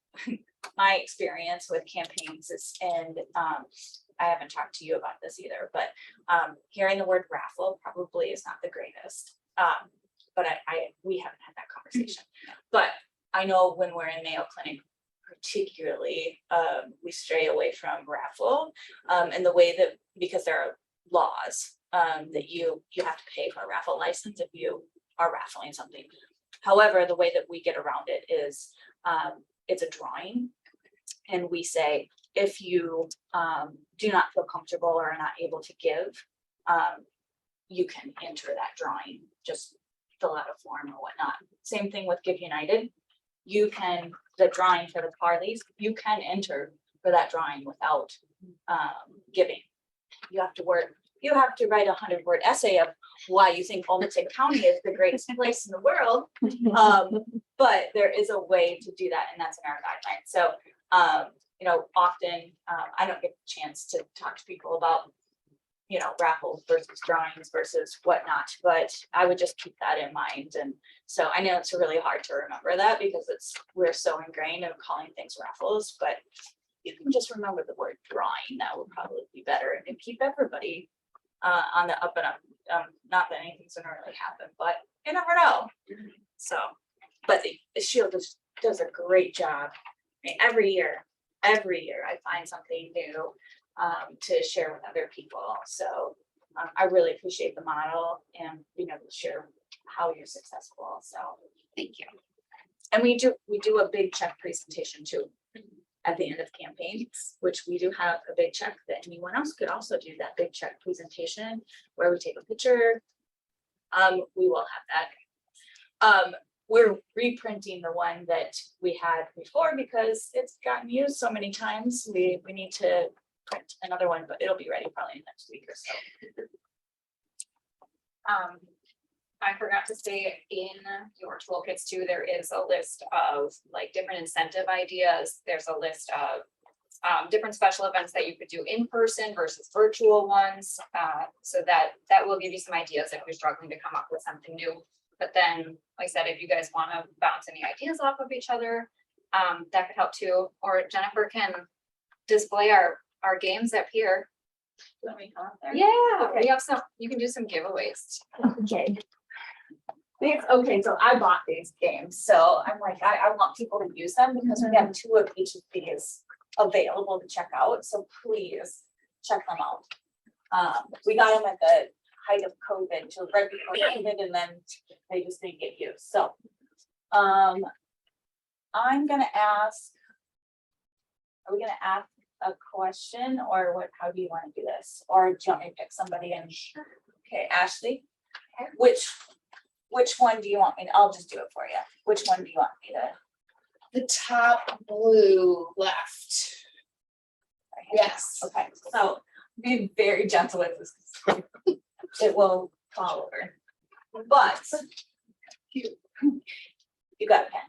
my experience with campaigns is, and I haven't talked to you about this either, but hearing the word raffle probably is not the greatest. But we haven't had that conversation. But I know when we're in Mayo Clinic, particularly, we stray away from raffle, and the way that, because there are laws that you have to pay for a raffle license if you are raffling something. However, the way that we get around it is it's a drawing, and we say if you do not feel comfortable or are not able to give, you can enter that drawing. Just fill out a form or whatnot. Same thing with Give United. You can, the drawing for the Carleys, you can enter for that drawing without giving. You have to write a 100-word essay of why you think Olmsted County is the greatest place in the world. But there is a way to do that, and that's in our guidelines. So You know, often, I don't get the chance to talk to people about, you know, raffles versus drawings versus whatnot, but I would just keep that in mind. And so I know it's really hard to remember that because we're so ingrained in calling things raffles, but you can just remember the word drawing. That would probably be better and keep everybody on the up and up. Not that anything's gonna really happen, but you never know. So, but the Shield does a great job. I mean, every year I find something new to share with other people. So I really appreciate the model and being able to share how you're successful. So Thank you. and we do a big check presentation too at the end of campaigns, which we do have a big check that anyone else could also do that big check presentation where we take a picture. We will have that. We're reprinting the one that we had before because it's gotten used so many times. We need to print another one, but it'll be ready probably next week or so. I forgot to say in your toolkits too, there is a list of like different incentive ideas. There's a list of different special events that you could do in person versus virtual ones. So that will give you some ideas if you're struggling to come up with something new. But then, like I said, if you guys want to bounce any ideas off of each other, that could help too. Or Jennifer can display our games up here. Let me come up there. Yeah, we have some, you can do some giveaways. Okay. Okay, so I bought these games, so I'm like, I want people to use them because we have 2 of each of these available to check out, so please check them out. We got them at the height of COVID, so right before COVID, and then they just didn't get used, so. I'm gonna ask. Are we gonna ask a question, or what, how do you wanna do this? Or do you want me to pick somebody and? Okay, Ashley, which one do you want me to, I'll just do it for you. Which one do you want me to? The top blue left. Yes. Okay, so be very gentle with this. It will fall over. But you got a pen.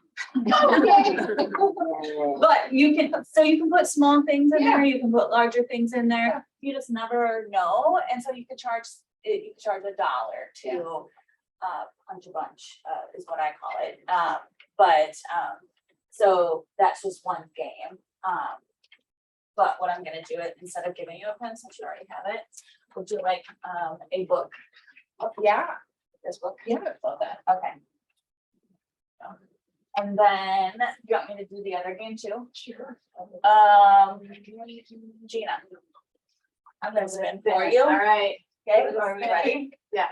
But you can put small things in there, you can put larger things in there. You just never know. And so you could charge $1 to punch a bunch is what I call it. So that's just one game. But what I'm gonna do it, instead of giving you a pen, since you already have it, we'll do like a book. Yeah. This book. Yeah, I love that. Okay. And then you want me to do the other game too? Sure. Gina. I'm gonna spin for you. All right. Okay, are we ready? Yeah.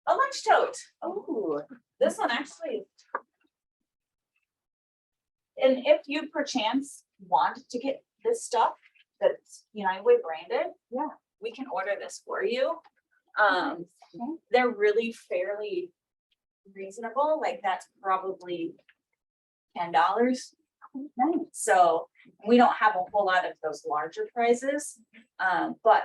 A lunch tote. Oh, this one actually. And if you perchance want to get this stuff that's United Way branded, yeah, we can order this for you. They're really fairly reasonable, like that's probably $10. So we don't have a whole lot of those larger prizes, but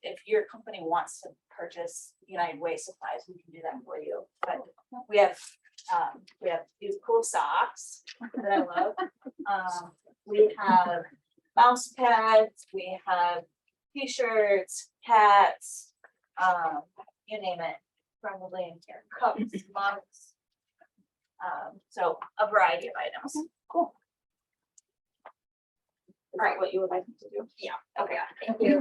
if your company wants to purchase United Way supplies, we can do that for you. But we have these cool socks that I love. We have mouse pads, we have t-shirts, hats, you name it, probably in here, cups, mugs. So a variety of items. Cool. Is that what you would like me to do? Yeah, okay. Thank you.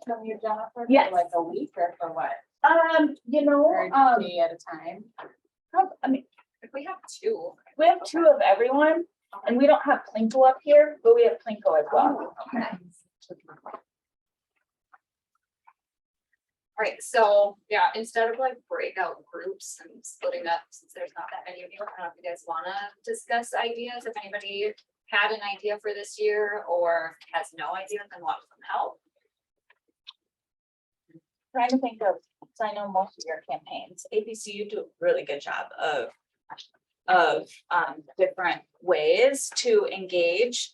From you, Jennifer? Yes. Like a week or for what? You know, Or a day at a time? I mean, If we have 2. we have 2 of everyone, and we don't have Plinko up here, but we have Plinko as well. Okay. All right, so yeah, instead of like breakout groups and splitting up, since there's not that many of you, I don't know if you guys wanna discuss ideas, if anybody had an idea for this year or has no idea, then want some help. Trying to think of, so I know most of your campaigns, APC, you do a really good job of different ways to engage.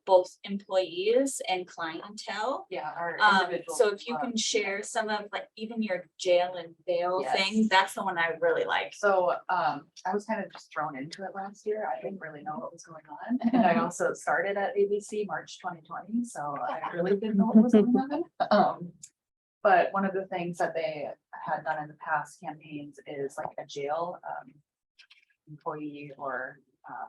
both employees and clientele. Yeah, our individual. So if you can share some of like even your jail and bail Yes. things, that's the one I really like. So, I was kind of just thrown into it last year. I didn't really know what was going on. And I also started at ABC March 2020, so I really didn't know what was going on. But one of the things that they had done in the past campaigns is like a jail, employee or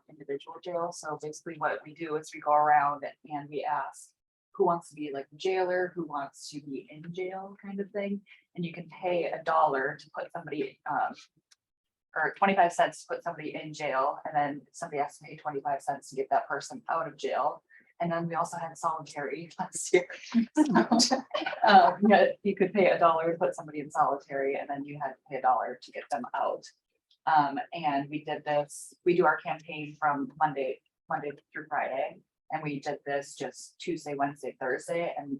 individual jail. So basically what we do is we go around and we ask who wants to be like a jailer, who wants to be in jail kind of thing. And you can pay $1 to put somebody, or 25 cents to put somebody in jail. And then somebody has to pay 25 cents to get that person out of jail. And then we also had solitary last year. You could pay $1 to put somebody in solitary, and then you had to pay $1 to get them out. And we did this, we do our campaign from Monday through Friday. And we did this just Tuesday, Wednesday, Thursday, and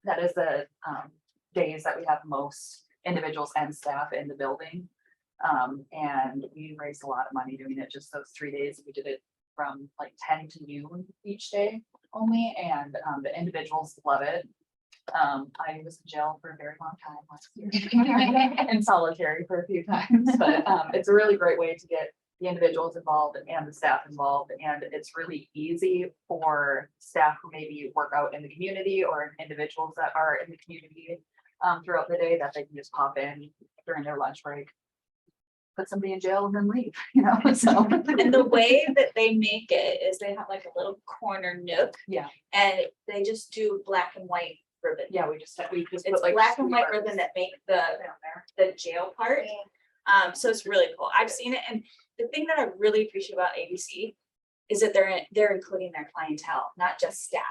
that is the days that we have most individuals and staff in the building. And we raised a lot of money doing it just those 3 days. We did it from like 10 to noon each day only, and the individuals love it. I was in jail for a very long time last year and solitary for a few times, but it's a really great way to get the individuals involved and the staff involved. And it's really easy for staff who maybe work out in the community or individuals that are in the community throughout the day, that they can just pop in during their lunch break, put somebody in jail and then leave, so. And the way that they make it is they have like a little corner nook. Yeah. And they just do black and white ribbon. Yeah, we just It's put, like, black and white sweethearts ribbon that make the jail part. So it's really cool. I've seen it, and the thing that I really appreciate about ABC is that they're including their clientele, not just staff.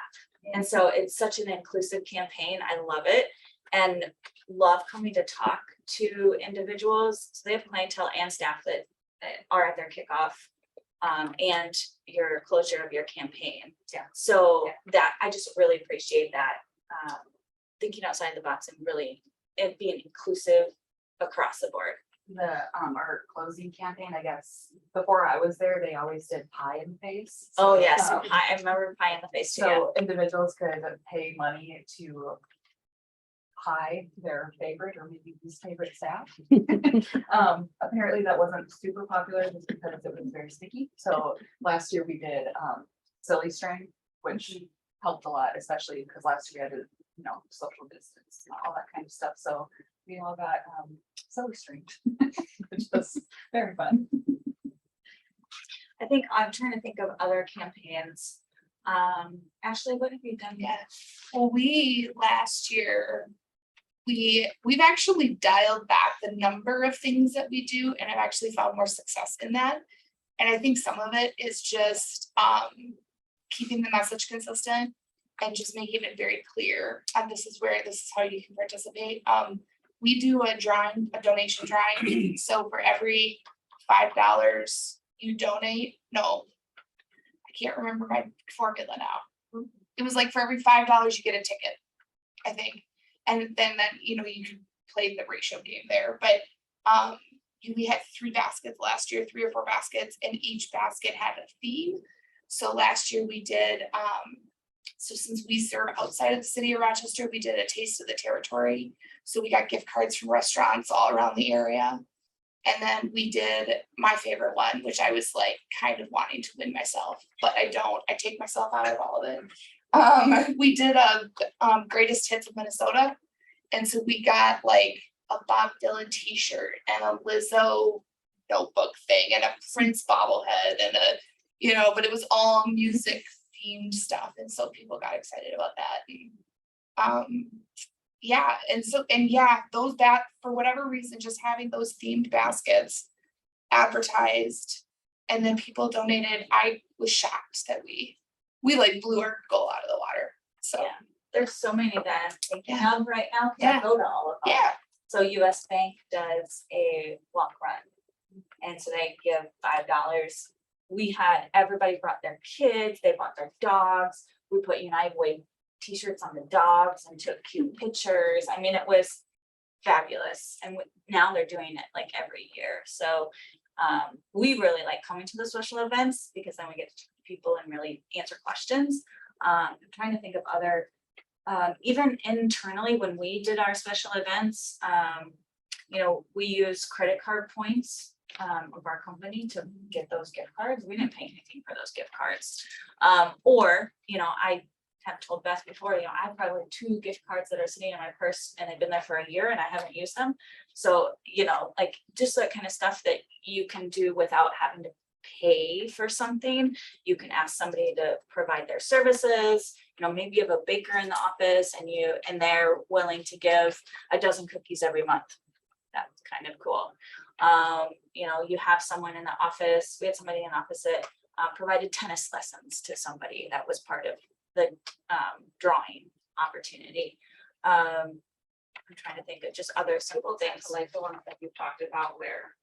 And so it's such an inclusive campaign. I love it and love coming to talk to individuals. So they have clientele and staff that are at their kickoff and your closure of your campaign. Yeah. So that I just really appreciate that. Thinking outside the box and really it being inclusive across the board. Our closing campaign, I guess, before I was there, they always did pie in the face. Oh, yes, I remember pie in the face too. So individuals could pay money to pie their favorite or maybe least favorite staff. Apparently that wasn't super popular just because it was very sticky. So last year we did silly string, which helped a lot, especially because last year we had to, social distance and all that kind of stuff. So we all got silly string, which was very fun. I think I'm trying to think of other campaigns. Ashley, what have you done? Yeah, well, last year, we've actually dialed back the number of things that we do, and I've actually found more success in that. And I think some of it is just keeping the message consistent and just making it very clear. And this is how you can participate. We do a donation drawing. So for every $5 you donate, no, I can't remember my formula now. It was like for every $5 you get a ticket, I think. And then you can play the ratio game there. But we had 3 baskets last year, 3 or 4 baskets, and each basket had a theme. So last year we did, so since we serve outside of the city of Rochester, we did a taste of the territory. So we got gift cards from restaurants all around the area. And then we did my favorite one, which I was like kind of wanting to win myself, but I don't. I take myself out of all of it. We did a greatest hits of Minnesota. And so we got like a Bob Dylan t-shirt and a Lizzo notebook thing and a Prince bobblehead and but it was all music themed stuff. And so people got excited about that. Those for whatever reason, just having those themed baskets advertised and then people donated. I was shocked that we like blew our goal out of the water. So there's so many that I'm thinking of right now. Yeah. Go to all of them. Yeah. So US Bank does a walk run. And so they give $5. Everybody brought their kids, they brought their dogs. We put United Way t-shirts on the dogs and took cute pictures. I mean, it was fabulous. And now they're doing it like every year. So we really like coming to the social events because then we get to people and really answer questions. I'm trying to think of other, even internally, when we did our special events, we use credit card points of our company to get those gift cards. We didn't pay anything for those gift cards. I have told Beth before, I have probably 2 gift cards that are sitting in my purse and they've been there for a year and I haven't used them. So, like just that kind of stuff that you can do without having to pay for something. You can ask somebody to provide their services. Maybe you have a baker in the office and they're willing to give a dozen cookies every month. That's kind of cool. You have someone in the office. We had somebody in the office that provided tennis lessons to somebody that was part of the drawing opportunity. I'm trying to think of just other simple things. Like the one that you talked about where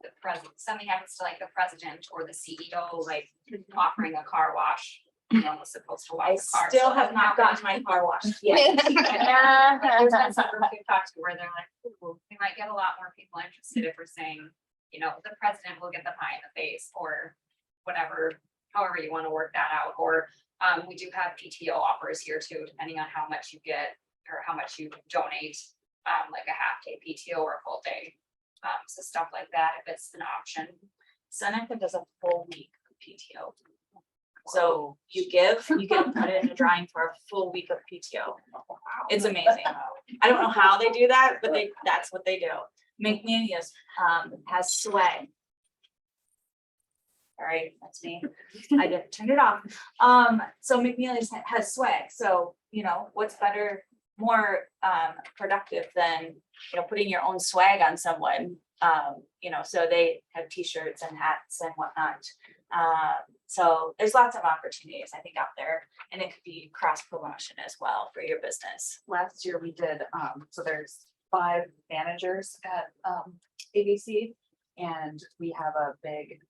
the president, something happens to like the president or the CEO, like offering a car wash. Was supposed to wash I the car. still so have not gotten my car washed yet. There's been some groups we've talked to where they're like, ooh, we might get a lot more people interested if we're saying, the president will get the pie in the face or whatever, however you want to work that out. Or we do have PTO offers here too, depending on how much you get or how much you donate, like a half day PTO or a full day. So stuff like that, if it's an option. Seneca does a full week of PTO. So you get put it in a drawing for a full week of PTO. It's amazing. I don't know how they do that, but that's what they do. McNeil's has swag. All right, that's me. I didn't turn it off. So McNeil's has swag. So, what's better, more productive than, putting your own swag on someone. So they have t-shirts and hats and whatnot. So there's lots of opportunities, I think, out there, and it could be cross promotion as well for your business. Last year we did, so there's 5 managers at ABC, and we have a big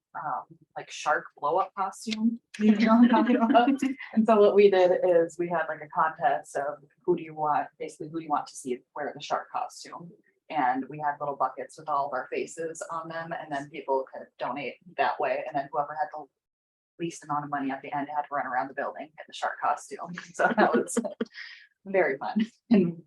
like shark blow up costume. You know what I'm talking about? And so what we did is we had like a contest of who do you want to see wear the shark costume. And we had little buckets with all of our faces on them, and then people could donate that way. And then whoever had the least amount of money at the end had to run around the building in the shark costume. So that was very fun and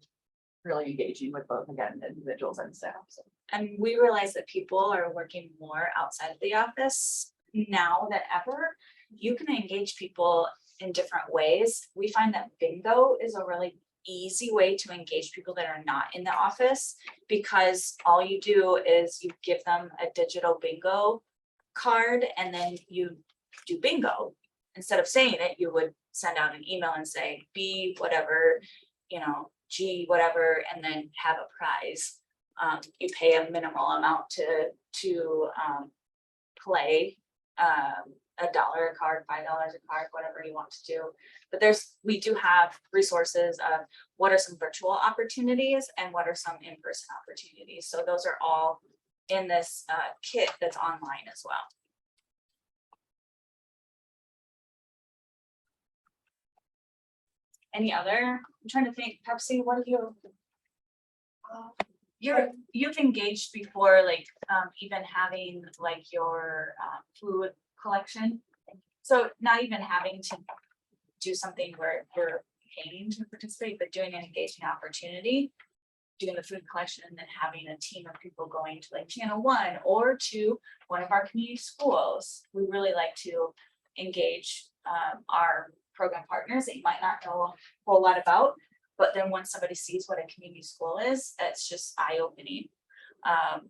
really engaging with both, again, individuals and staff. So. And we realize that people are working more outside of the office now than ever. You can engage people in different ways. We find that bingo is a really easy way to engage people that are not in the office, because all you do is you give them a digital bingo card and then you do bingo. Instead of saying it, you would send out an email and say B whatever, G whatever, and then have a prize. You pay a minimal amount to play, $1 a card, $5 a card, whatever you want to do. But we do have resources of what are some virtual opportunities and what are some in-person opportunities. So those are all in this kit that's online as well. Any other? I'm trying to think. Pepsi, what have you? You've engaged before, like even having like your food collection. So not even having to do something where you're paying to participate, but doing an engaging opportunity, doing the food collection, and then having a team of people going to like Channel 1 or to one of our community schools. We really like to engage our program partners that you might not know a whole lot about, but then once somebody sees what a community school is, that's just eye-opening.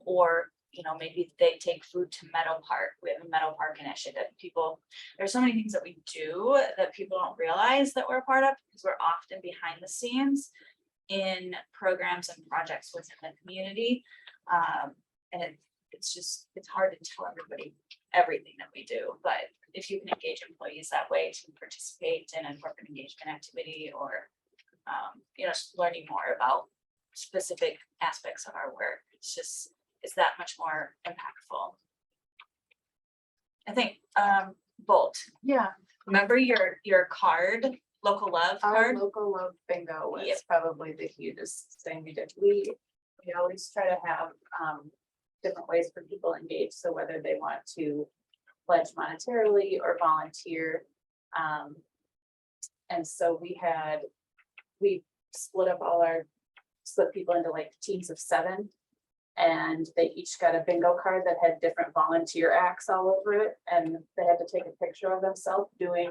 Or maybe they take food to Meadow Park. We have a Meadow Park initiative. There's so many things that we do that people don't realize that we're a part of, because we're often behind the scenes in programs and projects within the community. And it's hard to tell everybody everything that we do, but if you can engage employees that way to participate in a corporate engagement activity, or just learning more about specific aspects of our work, it's that much more impactful. I think Bolt. Yeah. Remember your card, local love card? Our local love bingo was probably the hugest thing we did. We always try to have different ways for people engaged. So whether they want to pledge monetarily or volunteer. And so we split people into like teams of 7. And they each got a bingo card that had different volunteer acts all over it, and they had to take a picture of themselves doing,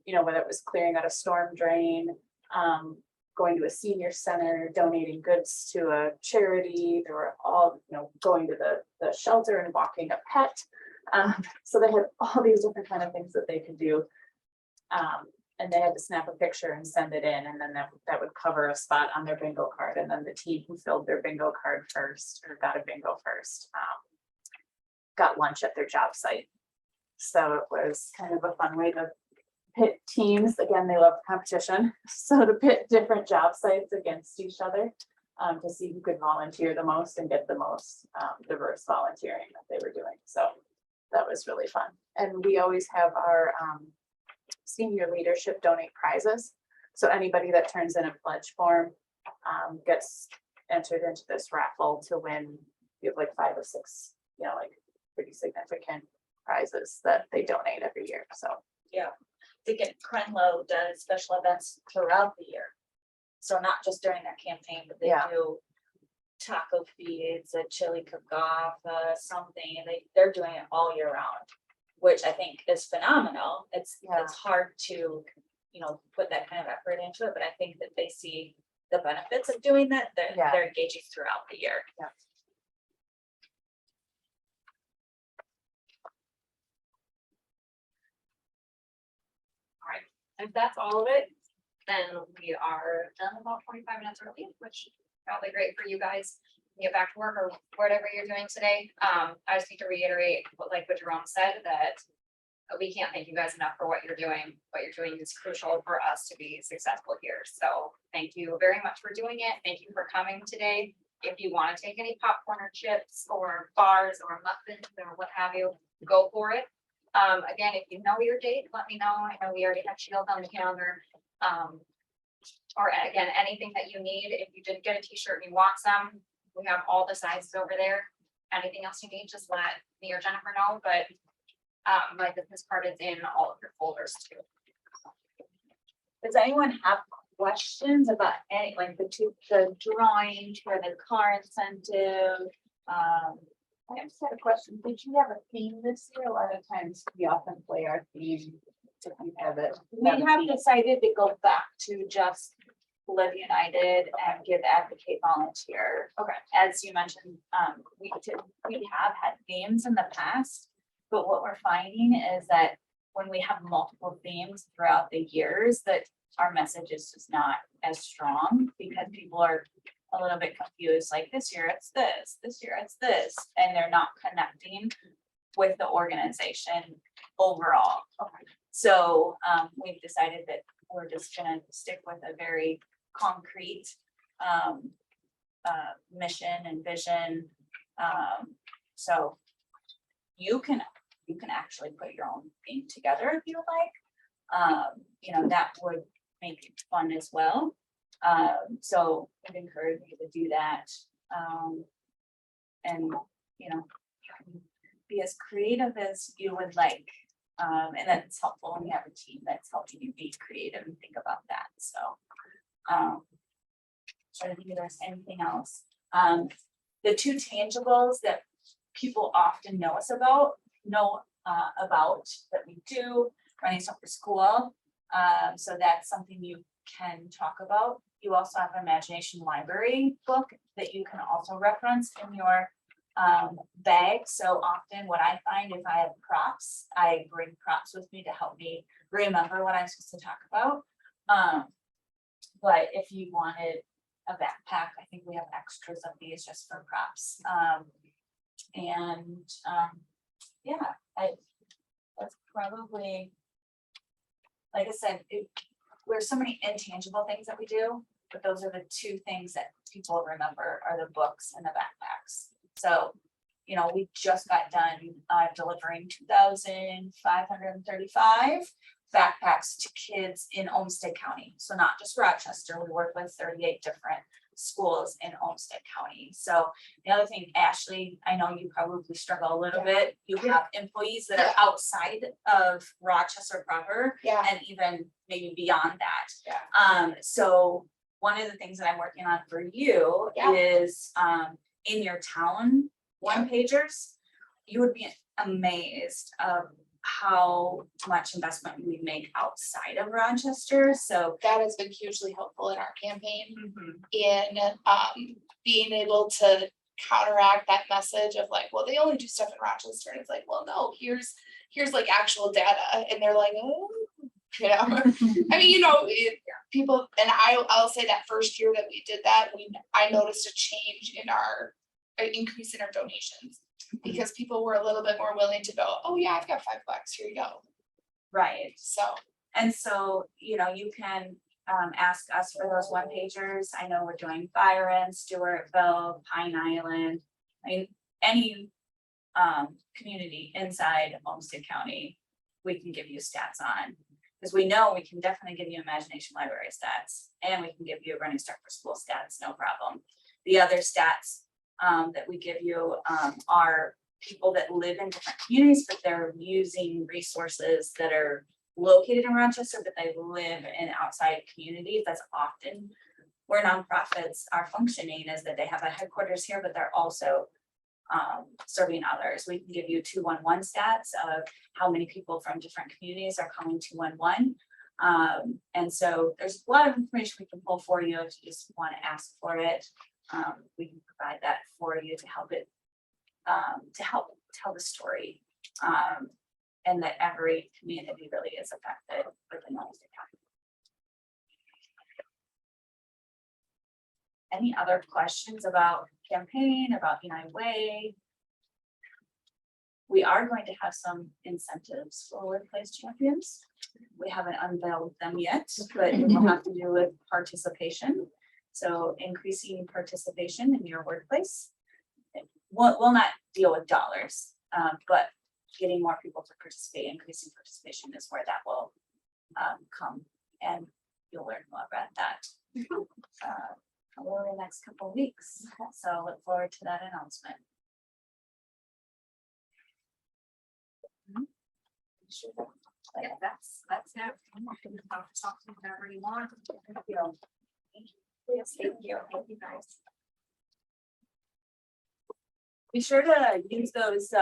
you know, whether it was clearing out a storm drain, going to a senior center, donating goods to a charity. They were all, you know, going to the shelter and walking a pet. So they had all these different kind of things that they could do. And they had to snap a picture and send it in, and then that would cover a spot on their bingo card. And then the team who filled their bingo card first, or got a bingo first, got lunch at their job site. So it was kind of a fun way to pit teams. Again, they love competition. So to pit different job sites against each other, to see who could volunteer the most and get the most diverse volunteering that they were doing. So that was really fun. And we always have our senior leadership donate prizes. So anybody that turns in a pledge form gets entered into this raffle to win. You have like 5 or 6, you know, like pretty significant prizes that they donate every year. So Yeah, to get Crenlo does special events throughout the year. So not just during their campaign, but they do taco feeds, a chili cook-off, something, and they're doing it all year round, which I think is phenomenal. It's hard to, you know, put that kind of effort into it, but I think that they see the benefits of doing that. They're engaging throughout the year. Yeah. All right, if that's all of it, then we are done about 45 minutes early, which is probably great for you guys. Get back to work or whatever you're doing today. I just need to reiterate what Jerome said, that we can't thank you guys enough for what you're doing. What you're doing is crucial for us to be successful here. So thank you very much for doing it. Thank you for coming today. If you want to take any popcorn or chips or bars or muffins or what have you, go for it. Again, if you know your date, let me know. I know we already have Shield on the calendar. Or again, anything that you need. If you didn't get a t-shirt and you want some, we have all the sizes over there. Anything else you need, just let me or Jennifer know, but my business card is in all of your folders too. Does anyone have questions about any, like the drawing or the car incentive? I just had a question. Did you have a theme this year? A lot of times we often play our theme. If you have it. We have decided to go back to just Live United and give advocate volunteer. Okay. As you mentioned, we have had themes in the past, but what we're finding is that when we have multiple themes throughout the years, that our message is just not as strong because people are a little bit confused, like this year it's this year it's this, and they're not connecting with the organization overall. Okay. So we've decided that we're just gonna stick with a very concrete mission and vision. So you can actually put your own theme together if you like. You know, that would make it fun as well. So I'd encourage you to do that. And you know, be as creative as you would like. And that's helpful when you have a team that's helping you be creative and think about that. So trying to think if there's anything else. The 2 tangibles that people often know about that we do, running stuff for school. So that's something you can talk about. You also have an Imagination Library book that you can also reference in your bag. So often what I find, if I have props, I bring props with me to help me remember what I'm supposed to talk about. But if you wanted a backpack, I think we have extras of these just for props. Yeah, that's probably, like I said, there's so many intangible things that we do, but those are the 2 things that people remember are the books and the backpacks. So, you know, we just got done delivering 2,535 backpacks to kids in Olmsted County. So not just Rochester, we work with 38 different schools in Olmsted County. So the other thing, Ashley, I know you probably struggle a little bit. You have employees that are outside of Rochester proper Yeah. and even maybe beyond that. Yeah. So one of the things that I'm working on for you Yeah. is in your town one pagers, you would be amazed of how much investment we make outside of Rochester. So That has been hugely helpful in our campaign in being able to counteract that message of like, well, they only do stuff in Rochester. And it's like, well, no, here's like actual data. And they're like, oh, you know, I mean, you know, people, and I'll say that first year that we did that, I noticed a change in our increase in our donations. Because people were a little bit more willing to go, oh yeah, I've got $5, here you go. right. So And so, you know, you can ask us for those one pagers. I know we're doing Byron, Stewartville, Pine Island. I mean, any community inside Olmsted County, we can give you stats on. Because we know we can definitely give you Imagination Library stats and we can give you Running Start for School stats, no problem. The other stats that we give you are people that live in different communities, but they're using resources that are located in Rochester, but they live in outside communities. That's often where nonprofits are functioning, is that they have a headquarters here, but they're also serving others. We can give you 211 stats of how many people from different communities are calling 211. And so there's a lot of information we can pull for you if you just want to ask for it. We can provide that for you to help it, to help tell the story. And that every community really is affected within Olmsted County. Any other questions about campaign, about United Way? We are going to have some incentives for workplace champions. We haven't unveiled them yet, but it will have to do with participation. So increasing participation in your workplace. Will not deal with dollars, but getting more people to participate, increasing participation is where that will come, and you'll learn more about that over the next couple of weeks. So look forward to that announcement. Yeah, that's it. Talk to whatever you want. Thank you. Yes, thank you. Thank you guys. Be sure to use those